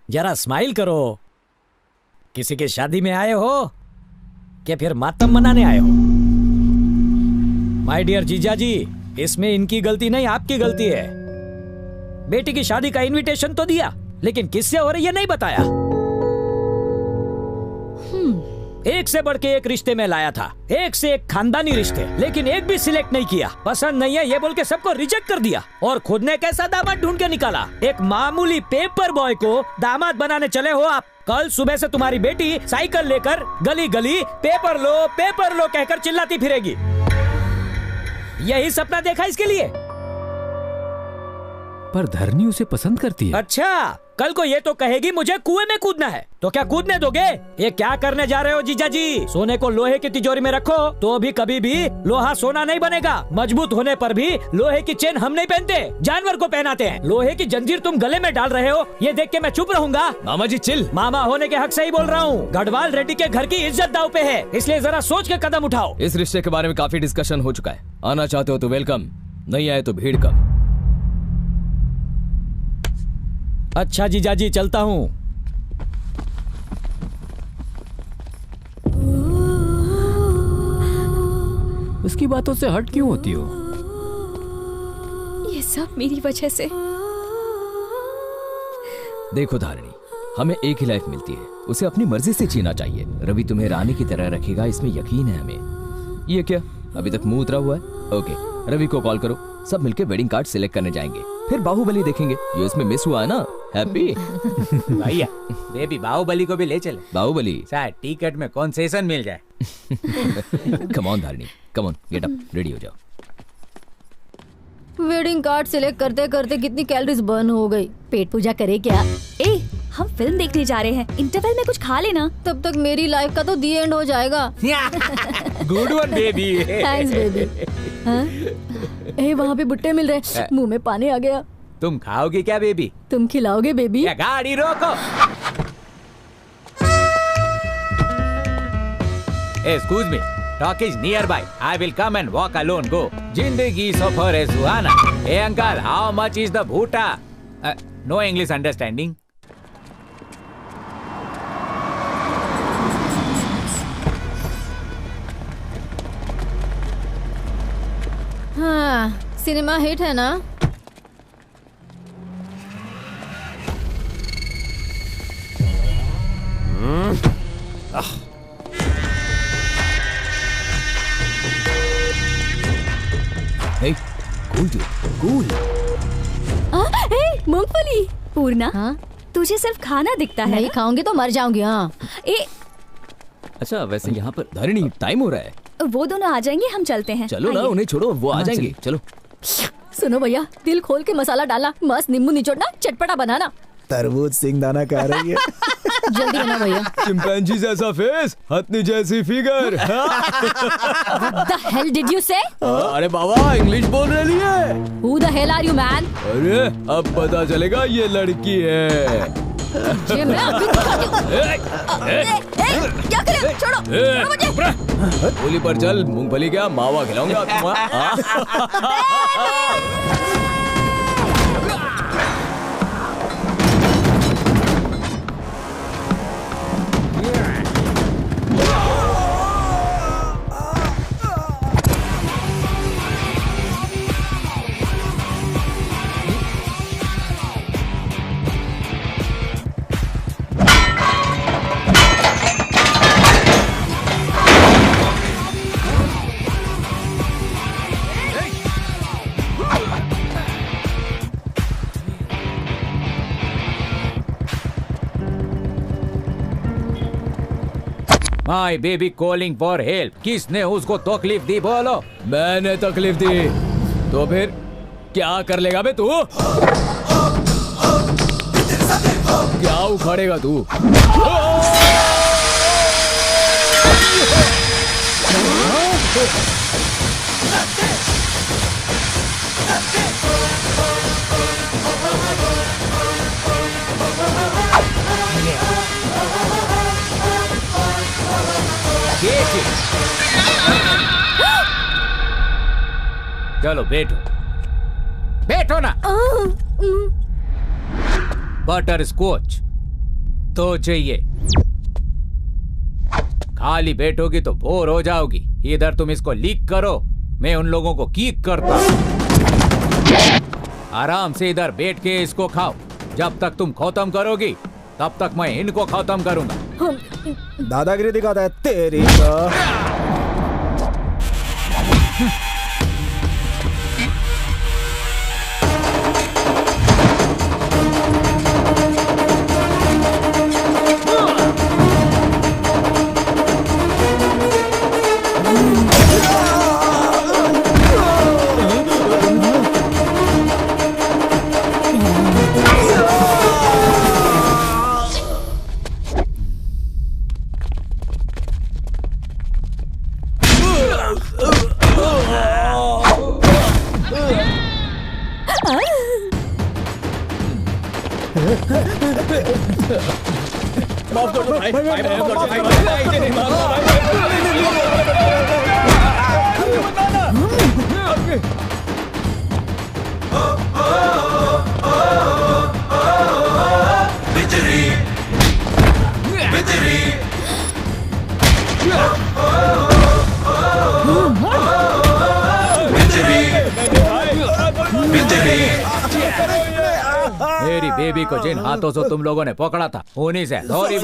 जरा स्माइल करो। किसी की शादी में आए हो क्या फिर मातम मनाने आए हो? माय डियर जीजा जी, इसमें इनकी गलती नहीं, आपकी गलती है। बेटी की शादी का इनविटेशन तो दिया, लेकिन किससे हो रही है नहीं बताया। एक से बढ़ के एक रिश्ते में लाया था, एक से एक खानदानी रिश्ते, लेकिन एक भी सिलेक्ट नहीं किया। पसंद नहीं है ये बोल के सबको रिजेक्ट कर दिया और खुद ने कैसा दामाद ढूंढ के निकाला। एक मामूली पेपर बॉय को दामाद बनाने चले हो आप। कल सुबह से तुम्हारी बेटी साइकिल लेकर गली गली पेपर लो कहकर चिल्लाती फिरेगी। यही सपना देखा इसके लिए। पर धरनी उसे पसंद करती है। अच्छा, कल को ये तो कहेगी मुझे कुएं में कूदना है, तो क्या कूदने दोगे? ये क्या करने जा रहे हो जीजा जी? सोने को लोहे की तिजोरी में रखो तो भी कभी भी लोहा सोना नहीं बनेगा। मजबूत होने पर भी लोहे की चेन हम नहीं पहनते, जानवर को पहनाते हैं। लोहे की जंजीर तुम गले में डाल रहे हो, ये देख के मैं चुप रहूंगा? मामा जी चिल। मामा होने के हक से ही बोल रहा हूँ। गढ़वाल रेड्डी के घर की इज्जत दाव पे है, इसलिए जरा सोच के कदम उठाओ। इस रिश्ते के बारे में काफी डिस्कशन हो चुका है। आना चाहते हो तो वेलकम, नहीं आए तो भीड़ कम। अच्छा जीजा जी, चलता हूँ। उसकी बातों से हट क्यों होती हो? ये सब मेरी वजह से। देखो धारणी, हमें एक ही लाइफ मिलती है, उसे अपनी मर्जी से जीना चाहिए। रवि तुम्हें रानी की तरह रखेगा, इसमें यकीन है हमें। ये क्या अभी तक मुंह उतरा हुआ है? ओके, रवि को कॉल करो, सब मिलकर वेडिंग कार्ड सिलेक्ट करने जाएंगे, फिर बाहुबली देखेंगे। ये इसमें मिस हुआ है ना। हैप्पी भैया, बेबी बाहुबली को भी ले चले। बाहुबली शायद टिकट में कंसेशन मिल जाए। Come on Dharni, come on, get up, ready हो जाओ। वेडिंग कार्ड सिलेक्ट करते करते कितनी कैलोरीज बर्न हो गई। पेट पूजा करे क्या? ए, हम फिल्म देखने जा रहे हैं, इंटरवल में कुछ खा लेना। तब तक मेरी लाइफ का तो दी एंड हो जाएगा। Good one baby. Thanks baby. हाँ? ए, वहाँ पे भुट्टे मिल रहे, मुंह में पानी आ गया। तुम खाओगी क्या बेबी? तुम खिलाओगे बेबी? या गाड़ी रोको। Excuse me, talk is nearby. I will come and walk alone. Go. जिंदगी सफर है सुहाना. Hey uncle, how much is the bhuta? No English understanding. हाँ, सिनेमा हिट है ना? Hey, cool dude, cool. मूंगफली। पूर्णा, तुझे सिर्फ खाना दिखता है। नहीं खाऊंगी तो मर जाऊंगी। हाँ। अच्छा, वैसे यहाँ पर धारणी टाइम हो रहा है। वो दोनों आ जाएंगे, हम चलते हैं। चलो ना, उन्हें छोड़ो, वो आ जाएंगे। चलो। सुनो भैया, दिल खोल के मसाला डालना, मस्त नींबू निचोड़ना, चटपटा बनाना। तरबूज सिंगदाना कह रही है। जल्दी बना भैया। चिंपैंजी जैसा फेस, हथनी जैसी figure. What the hell did you say? अरे बाबा, इंग्लिश बोल रही है। Who the hell are you man? अरे अब पता चलेगा ये लड़की है। ये मैं अभी दिखाती हूँ। क्या करे? छोड़ो, छोड़ो मुझे। गोली पर चल, मूंगफली क्या मावा खिलाऊंगा My baby calling for help. किसने उसको तकलीफ दी बोलो? मैंने तकलीफ दी तो फिर क्या कर लेगा बे तू? क्या उखाड़ेगा तू? चलो बैठो, बैठो ना। बटर स्कॉच तो चाहिए। खाली बैठोगी तो बोर हो जाओगी। इधर तुम इसको लीक करो, मैं उन लोगों को कीक करता हूं। आराम से इधर बैठ के इसको खाओ। जब तक तुम खत्म करोगी तब तक मैं इनको खत्म करूंगा। दादागिरी दिखाता है तेरी तो। माफ कर दो भाई, भाई माफ कर दो भाई, इसे नहीं मारो बिजली बिजली मेरी बेबी को जिन हाथों से तुम लोगों ने पकड़ा था उन्हीं से सॉरी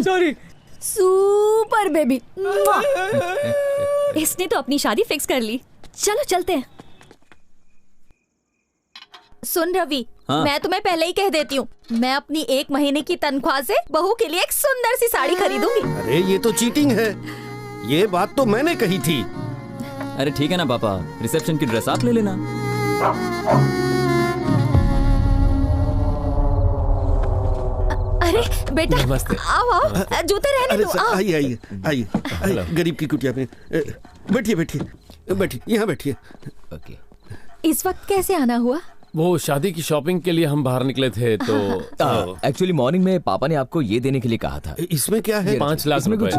सॉरी। Super baby. इसने तो अपनी शादी फिक्स कर ली। चलो चलते हैं। सुन रवि, हाँ? मैं तुम्हें पहले ही कह देती हूँ, मैं अपनी 1 महीने की तनख्वाह से बहू के लिए एक सुंदर सी साड़ी खरीदूंगी। अरे ये तो चीटिंग है, ये बात तो मैंने कही थी। अरे ठीक है ना पापा, रिसेप्शन की ड्रेस आप ले लेना। अरे बेटा, नमस्ते। आओ आओ, जूते रहने दो। आओ। आइए आइए आइए, गरीब की कुटिया में बैठिए बैठिए बैठिए, यहाँ बैठिए। इस वक्त कैसे आना हुआ? वो शादी की शॉपिंग के लिए हम बाहर निकले थे तो एक्चुअली मॉर्निंग में पापा ने आपको ये देने के लिए कहा था। इसमें क्या है? 5 लाख रुपए।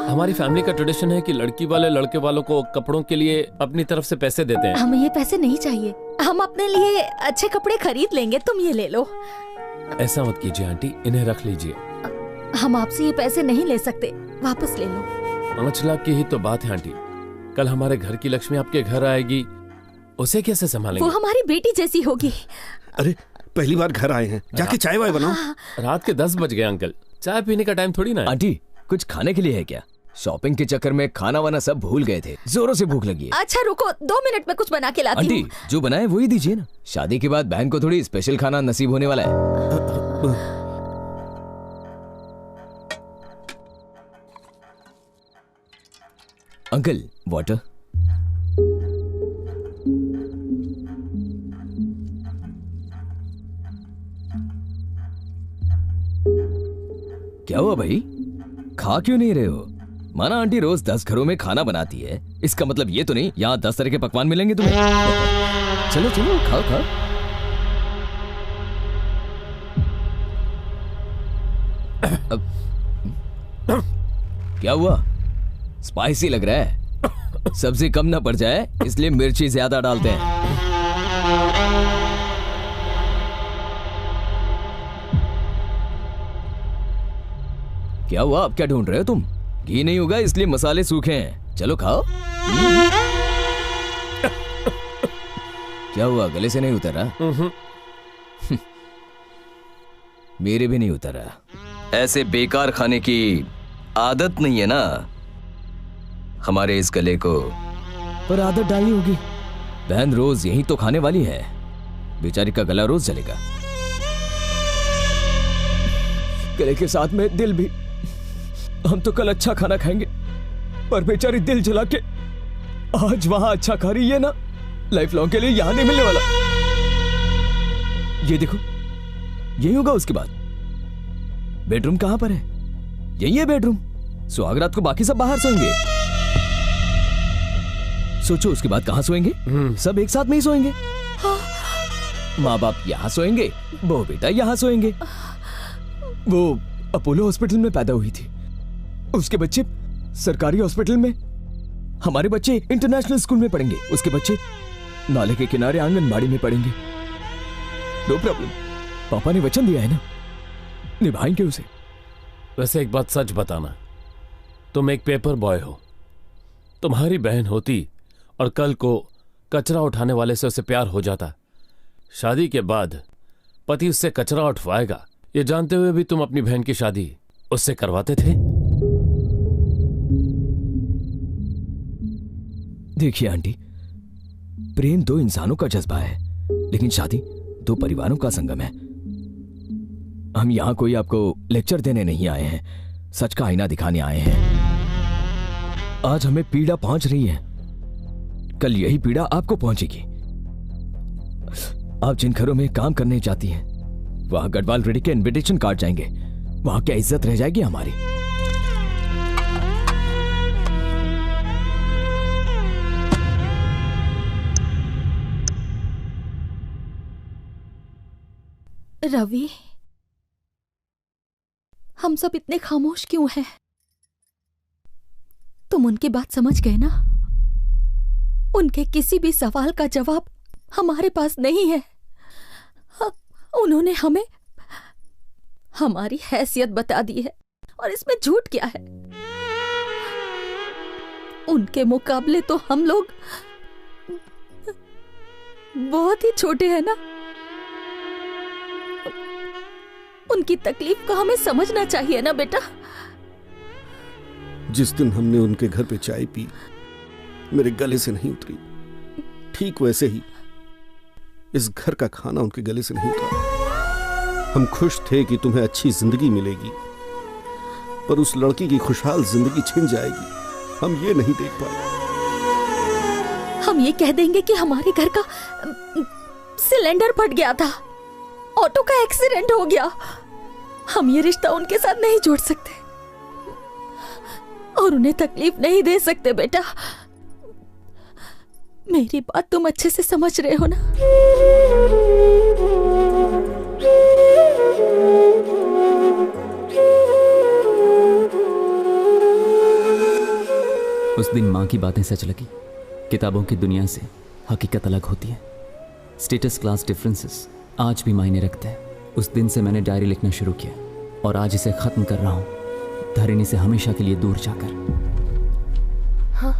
हमारी फैमिली का ट्रेडिशन है कि लड़की वाले लड़के वालों को कपड़ों के लिए अपनी तरफ से पैसे देते हैं। हमें ये पैसे नहीं चाहिए, हम अपने लिए अच्छे कपड़े खरीद लेंगे, तुम ये ले लो। ऐसा मत कीजिए आंटी, इन्हें रख लीजिए। हम आपसे ये पैसे नहीं ले सकते, वापस ले लो। 5 लाख की ही तो बात है आंटी, कल हमारे घर की लक्ष्मी आपके घर आएगी, उसे कैसे संभालेंगे? वो हमारी बेटी जैसी होगी। अरे पहली बार घर आए हैं, जाके चाय वाय बनाओ। रात के 10 बज गए अंकल, चाय पीने का टाइम थोड़ी ना है। आंटी कुछ खाने के लिए है क्या? शॉपिंग के चक्कर में खाना वाना सब भूल गए थे, जोरों से भूख लगी है। अच्छा रुको, 2 मिनट में कुछ बना के लाती हूँ। आंटी जो बनाए वही दीजिए ना, शादी के बाद बहन को थोड़ी स्पेशल खाना नसीब होने वाला है। Uncle water. क्या हुआ भाई, खा क्यों नहीं रहे हो? माना आंटी रोज 10 घरों में खाना बनाती है, इसका मतलब ये तो नहीं यहाँ 10 तरह के पकवान मिलेंगे तुम्हें। चलो चलो खाओ खाओ। क्या हुआ, स्पाइसी लग रहा है? सब्जी कम ना पड़ जाए इसलिए मिर्ची ज्यादा डालते हैं। क्या हुआ, अब क्या ढूंढ रहे हो तुम? घी नहीं होगा इसलिए मसाले सूखे हैं, चलो खाओ। क्या हुआ, गले से नहीं उतरा? मेरे भी नहीं उतरा। ऐसे बेकार खाने की आदत नहीं है ना हमारे इस गले को, पर आदत डालनी होगी। बहन रोज यही तो खाने वाली है, बेचारी का गला रोज जलेगा। गले के साथ में दिल भी। हम तो कल अच्छा खाना खाएंगे, पर बेचारी दिल जला के आज वहां अच्छा खा रही है ना, लाइफ लॉन्ग के लिए यहां नहीं मिलने वाला। ये देखो, यही होगा उसके बाद। बेडरूम कहां पर है? यही है बेडरूम। सुहागरात को बाकी सब बाहर सोएंगे। सोचो उसके बाद कहां सोएंगे? सब एक साथ में ही सोएंगे। माँ बाप यहां सोएंगे, बहू बेटा यहां सोएंगे। वो अपोलो हॉस्पिटल में पैदा हुई थी, उसके बच्चे सरकारी हॉस्पिटल में, हमारे बच्चे इंटरनेशनल स्कूल में पढ़ेंगे, उसके बच्चे नाले के किनारे आंगनबाड़ी में पढ़ेंगे। नो प्रॉब्लम, पापा ने वचन दिया है ना, निभाएंगे उसे। वैसे एक बात सच बताना, तुम एक पेपर बॉय हो, तुम्हारी बहन होती और कल को कचरा उठाने वाले से उसे प्यार हो जाता, शादी के बाद पति उससे कचरा उठवाएगा, ये जानते हुए भी तुम अपनी बहन की शादी उससे करवाते थे। देखिए आंटी, प्रेम 2 इंसानों का जज्बा है, लेकिन शादी 2 परिवारों का संगम है। हम यहां कोई आपको लेक्चर देने नहीं आए हैं, सच का आईना दिखाने आए हैं। आज हमें पीड़ा पहुंच रही है, कल यही पीड़ा आपको पहुंचेगी। आप जिन घरों में काम करने जाती हैं, वहां गढ़वाल रेड्डी के इनविटेशन कार्ड जाएंगे, वहां क्या इज्जत रह जाएगी हमारी? रवि, हम सब इतने खामोश क्यों हैं? तुम उनकी बात समझ गए ना? उनके किसी भी सवाल का जवाब हमारे पास नहीं है। उन्होंने हमें हमारी हैसियत बता दी है, और इसमें झूठ क्या है? उनके मुकाबले तो हम लोग बहुत ही छोटे हैं ना। उनकी तकलीफ को हमें समझना चाहिए ना बेटा। जिस दिन हमने उनके घर पे चाय पी, मेरे गले से नहीं उतरी, ठीक वैसे ही इस घर का खाना उनके गले से नहीं उतरा। हम खुश थे कि तुम्हें अच्छी जिंदगी मिलेगी, पर उस लड़की की खुशहाल जिंदगी छिन जाएगी, हम ये नहीं देख पाए। हम ये कह देंगे कि हमारे घर का सिलेंडर फट गया था, ऑटो का एक्सीडेंट हो गया। हम ये रिश्ता उनके साथ नहीं जोड़ सकते और उन्हें तकलीफ नहीं दे सकते बेटा। मेरी बात तुम अच्छे से समझ रहे हो ना? उस दिन माँ की बातें सच लगी। किताबों की दुनिया से हकीकत अलग होती है। स्टेटस क्लास डिफरेंसेस आज भी मायने रखते हैं। उस दिन से मैंने डायरी लिखना शुरू किया और आज इसे खत्म कर रहा हूँ, धरणी से हमेशा के लिए दूर जाकर। हाँ,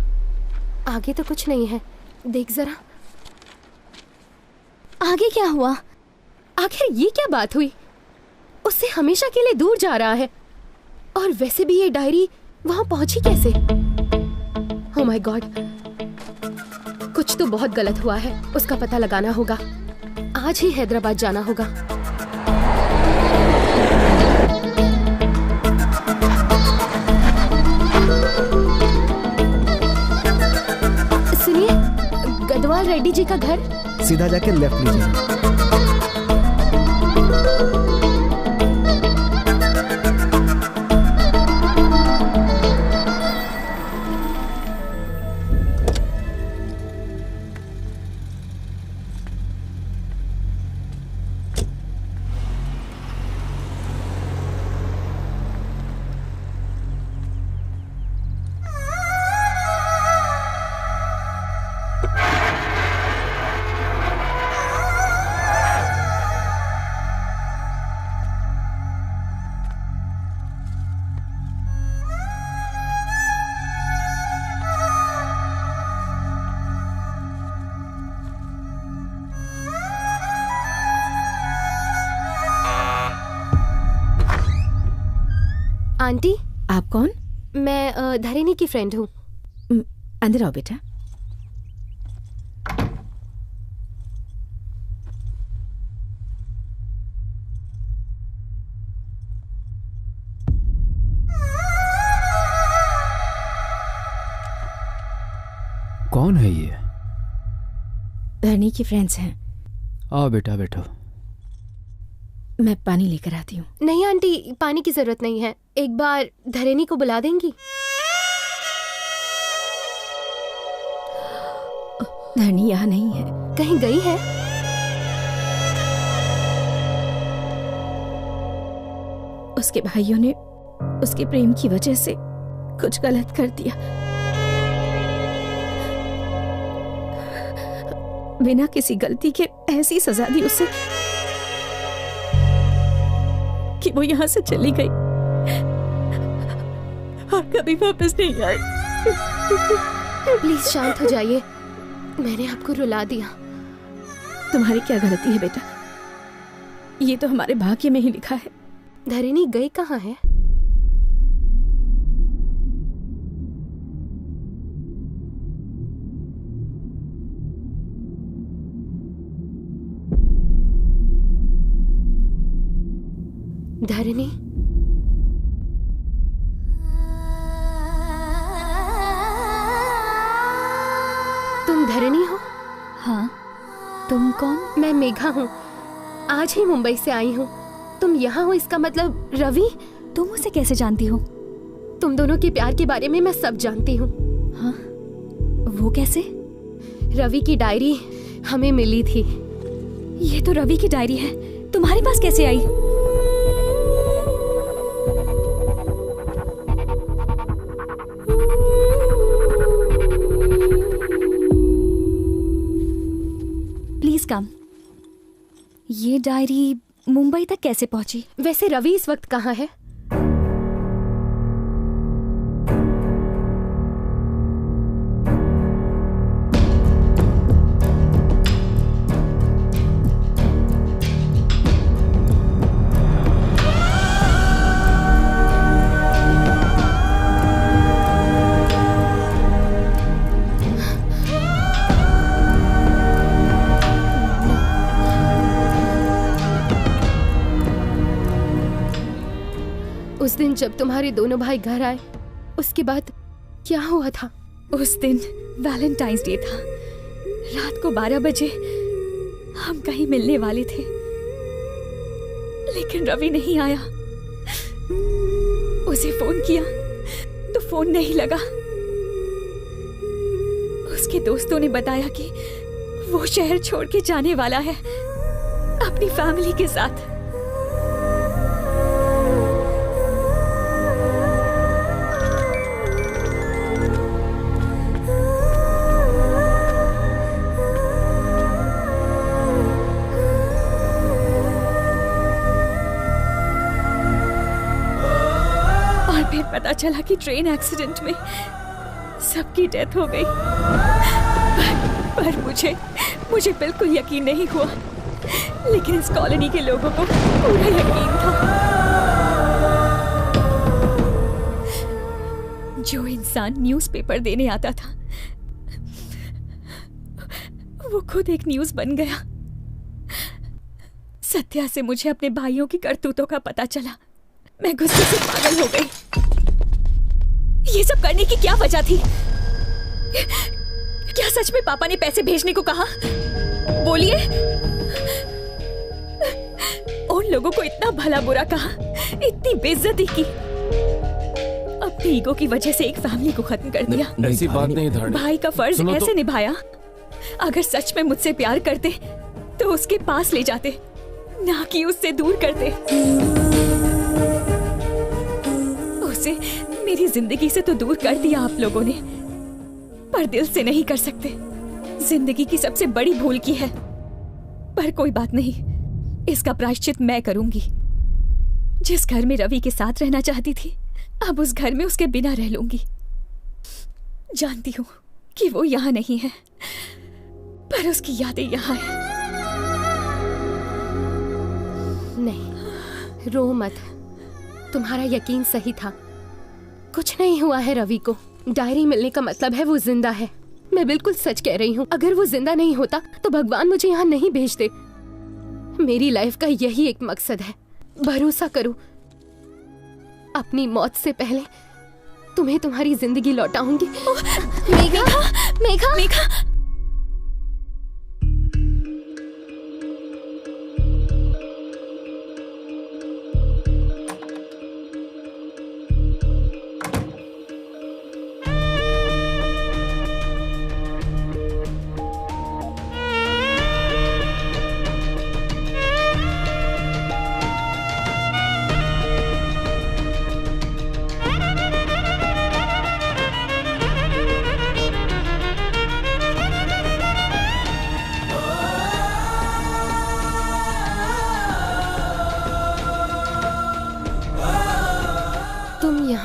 आगे तो कुछ नहीं है, देख जरा। आगे क्या हुआ? आखिर ये क्या बात हुई? उससे हमेशा के लिए दूर जा रहा है, और वैसे भी ये डायरी वहां पहुंची कैसे? ओह माय गॉड, कुछ तो बहुत गलत हुआ है। उसका पता लगाना होगा। आज ही हैदराबाद जाना होगा। सुनिए, गदवाल रेड्डी जी का घर? सीधा जाके लेफ्ट लीजिए। आंटी, आप कौन? मैं धरणी की फ्रेंड हूँ। अंदर आओ बेटा। कौन है ये? धरणी की फ्रेंड्स हैं। आओ बेटा, बैठो। मैं पानी लेकर आती हूँ। नहीं आंटी, पानी की जरूरत नहीं है। एक बार धरणी को बुला देंगी? धरणी यहाँ नहीं है। कहीं गई है? उसके भाइयों ने उसके प्रेम की वजह से कुछ गलत कर दिया। बिना किसी गलती के ऐसी सजा दी उसे कि वो यहाँ से चली गई और कभी वापस नहीं आई। प्लीज शांत हो जाइए, मैंने आपको रुला दिया। तुम्हारी क्या गलती है बेटा? ये तो हमारे भाग्य में ही लिखा है। धरणी गई कहाँ है? धरणी, तुम धरणी हो? हाँ, तुम कौन? मैं मेघा हूँ, आज ही मुंबई से आई हूँ। तुम यहाँ हो इसका मतलब रवि? तुम उसे कैसे जानती हो? तुम दोनों के प्यार के बारे में मैं सब जानती हूँ। हाँ, वो कैसे? रवि की डायरी हमें मिली थी। ये तो रवि की डायरी है। तुम्हारे पास कैसे आई? Please come. ये डायरी मुंबई तक कैसे पहुंची? वैसे रवि इस वक्त कहाँ है? उस दिन जब तुम्हारे दोनों भाई घर आए, उसके बाद क्या हुआ था? उस दिन वैलेंटाइंस डे था। रात को 12 बजे हम कहीं मिलने वाले थे, लेकिन रवि नहीं आया। उसे फोन किया तो फोन नहीं लगा। उसके दोस्तों ने बताया कि वो शहर छोड़ के जाने वाला है अपनी फैमिली के साथ। पता चला कि ट्रेन एक्सीडेंट में सबकी डेथ हो गई। पर मुझे बिल्कुल यकीन नहीं हुआ, लेकिन इस कॉलोनी के लोगों को पूरा यकीन था। जो इंसान न्यूज़पेपर देने आता था, वो खुद एक न्यूज़ बन गया। सत्या से मुझे अपने भाइयों की करतूतों का पता चला। मैं गुस्से से पागल हो गई। ये सब करने की क्या वजह थी? क्या सच में पापा ने पैसे भेजने को कहा? बोलिए। उन लोगों को इतना भला बुरा कहा, इतनी बेइज्जती की, अपनी ईगो की वजह से एक फैमिली को खत्म कर दिया। ऐसी बात नहीं धाड़ी। भाई का फर्ज ऐसे निभाया। अगर सच में मुझसे प्यार करते तो उसके पास ले जाते, ना कि उससे दूर करते। उसे मेरी जिंदगी से तो दूर कर दिया आप लोगों ने, पर दिल से नहीं कर सकते। जिंदगी की सबसे बड़ी भूल की है। पर कोई बात नहीं, इसका प्रायश्चित मैं करूंगी। जिस घर में रवि के साथ रहना चाहती थी, अब उस घर में उसके बिना रह लूंगी। जानती हूँ कि वो यहाँ नहीं है, पर उसकी यादें यहाँ हैं। नहीं, रो मत। तुम्हारा यकीन सही था। कुछ नहीं हुआ है रवि को। डायरी मिलने का मतलब है वो जिंदा है। मैं बिल्कुल सच कह रही हूँ। अगर वो जिंदा नहीं होता तो भगवान मुझे यहाँ नहीं भेजते। मेरी लाइफ का यही एक मकसद है। भरोसा करो, अपनी मौत से पहले तुम्हें तुम्हारी जिंदगी लौटाऊंगी। Megha, Megha, Megha.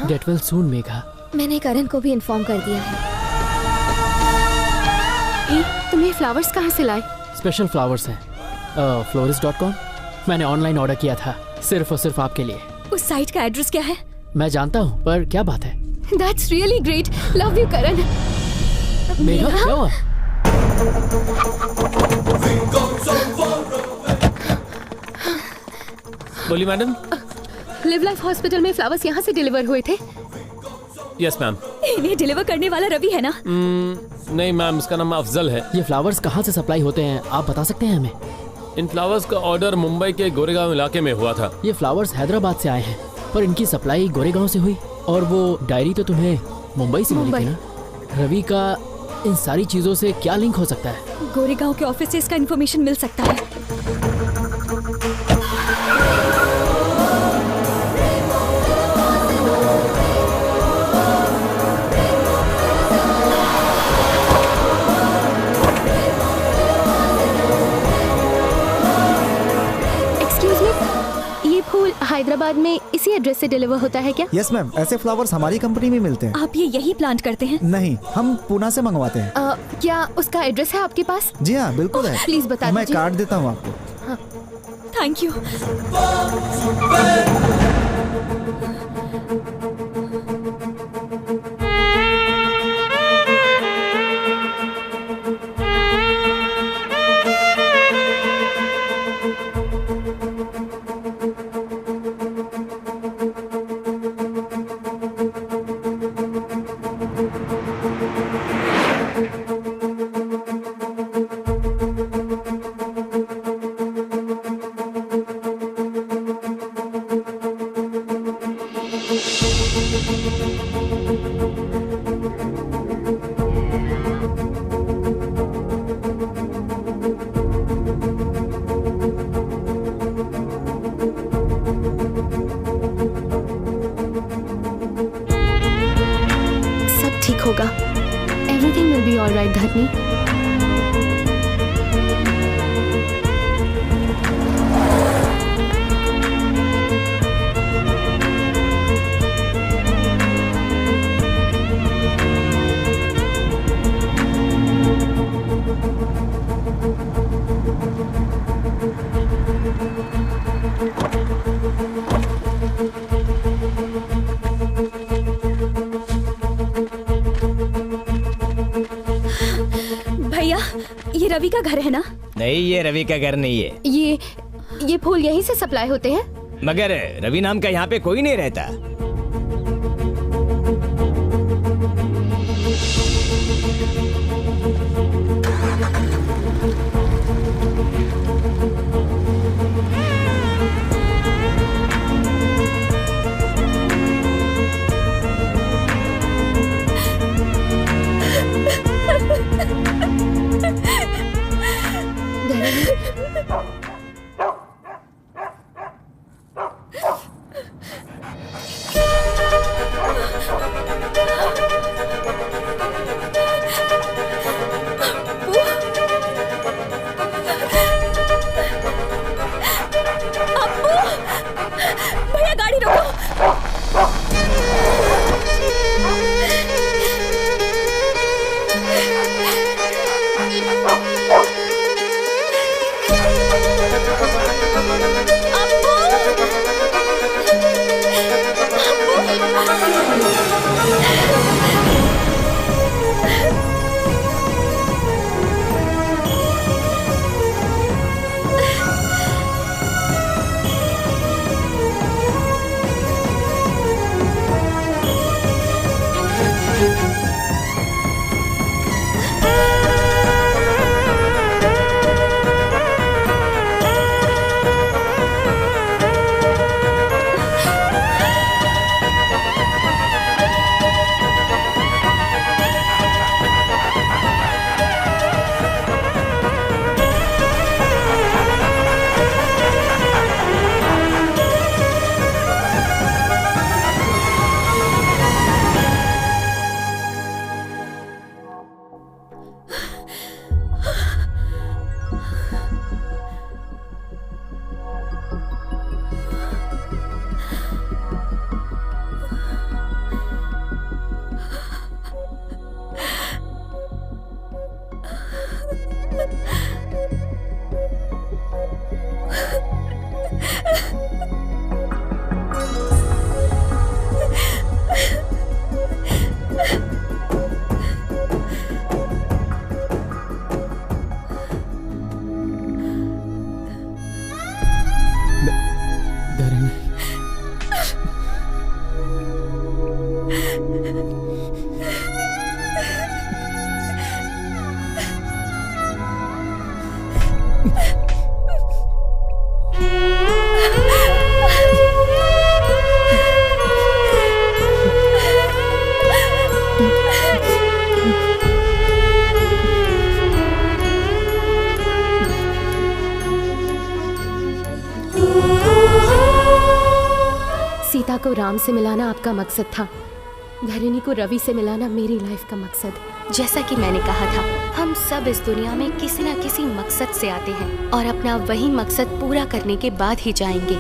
Get well soon, Megha. मैंने करण को भी इन्फॉर्म कर दिया है। तुम ये फ्लावर्स कहाँ से लाए? स्पेशल फ्लावर्स हैं, florist.com। मैंने ऑनलाइन ऑर्डर किया था, सिर्फ और सिर्फ आपके लिए। उस साइट का एड्रेस क्या है? मैं जानता हूँ, पर क्या बात है? That's really great. Love you, करण। मेघा, क्या हुआ? बोली मैडम। लिव लाइफ हॉस्पिटल में फ्लावर्स यहाँ से डिलीवर हुए थे। Yes ma'am. इन्हें डिलीवर करने वाला रवि है ना? नहीं मैम, इसका नाम अफजल है। ये फ्लावर्स कहाँ से सप्लाई होते हैं, आप बता सकते हैं हमें? इन फ्लावर्स का ऑर्डर मुंबई के गोरेगांव इलाके में हुआ था। ये फ्लावर्स हैदराबाद से आए हैं, पर इनकी सप्लाई गोरेगांव से हुई। और वो डायरी तो तुम्हें मुंबई से मिली थी ना? रवि का इन सारी चीजों से क्या लिंक हो सकता है? गोरेगांव के ऑफिस से इसका इन्फॉर्मेशन मिल सकता है। हैदराबाद में इसी एड्रेस से डिलीवर होता है क्या? यस मैम, ऐसे फ्लावर्स हमारी कंपनी में मिलते हैं। आप ये यही प्लांट करते हैं? नहीं, हम पूना से मंगवाते हैं। क्या उसका एड्रेस है आपके पास? जी हाँ, बिल्कुल है। प्लीज बता दीजिए। मैं कार्ड देता हूँ आपको। Thank you. होगा। Everything will be all right, धरनी। ये रवि का घर है ना? नहीं, ये रवि का घर नहीं है। ये फूल यहीं से सप्लाई होते हैं? मगर रवि नाम का यहाँ पे कोई नहीं रहता। सीता को राम से मिलाना आपका मकसद था, धरणी को रवि से मिलाना मेरी लाइफ का मकसद। जैसा कि मैंने कहा था, हम सब इस दुनिया में किसी न किसी मकसद से आते हैं और अपना वही मकसद पूरा करने के बाद ही जाएंगे।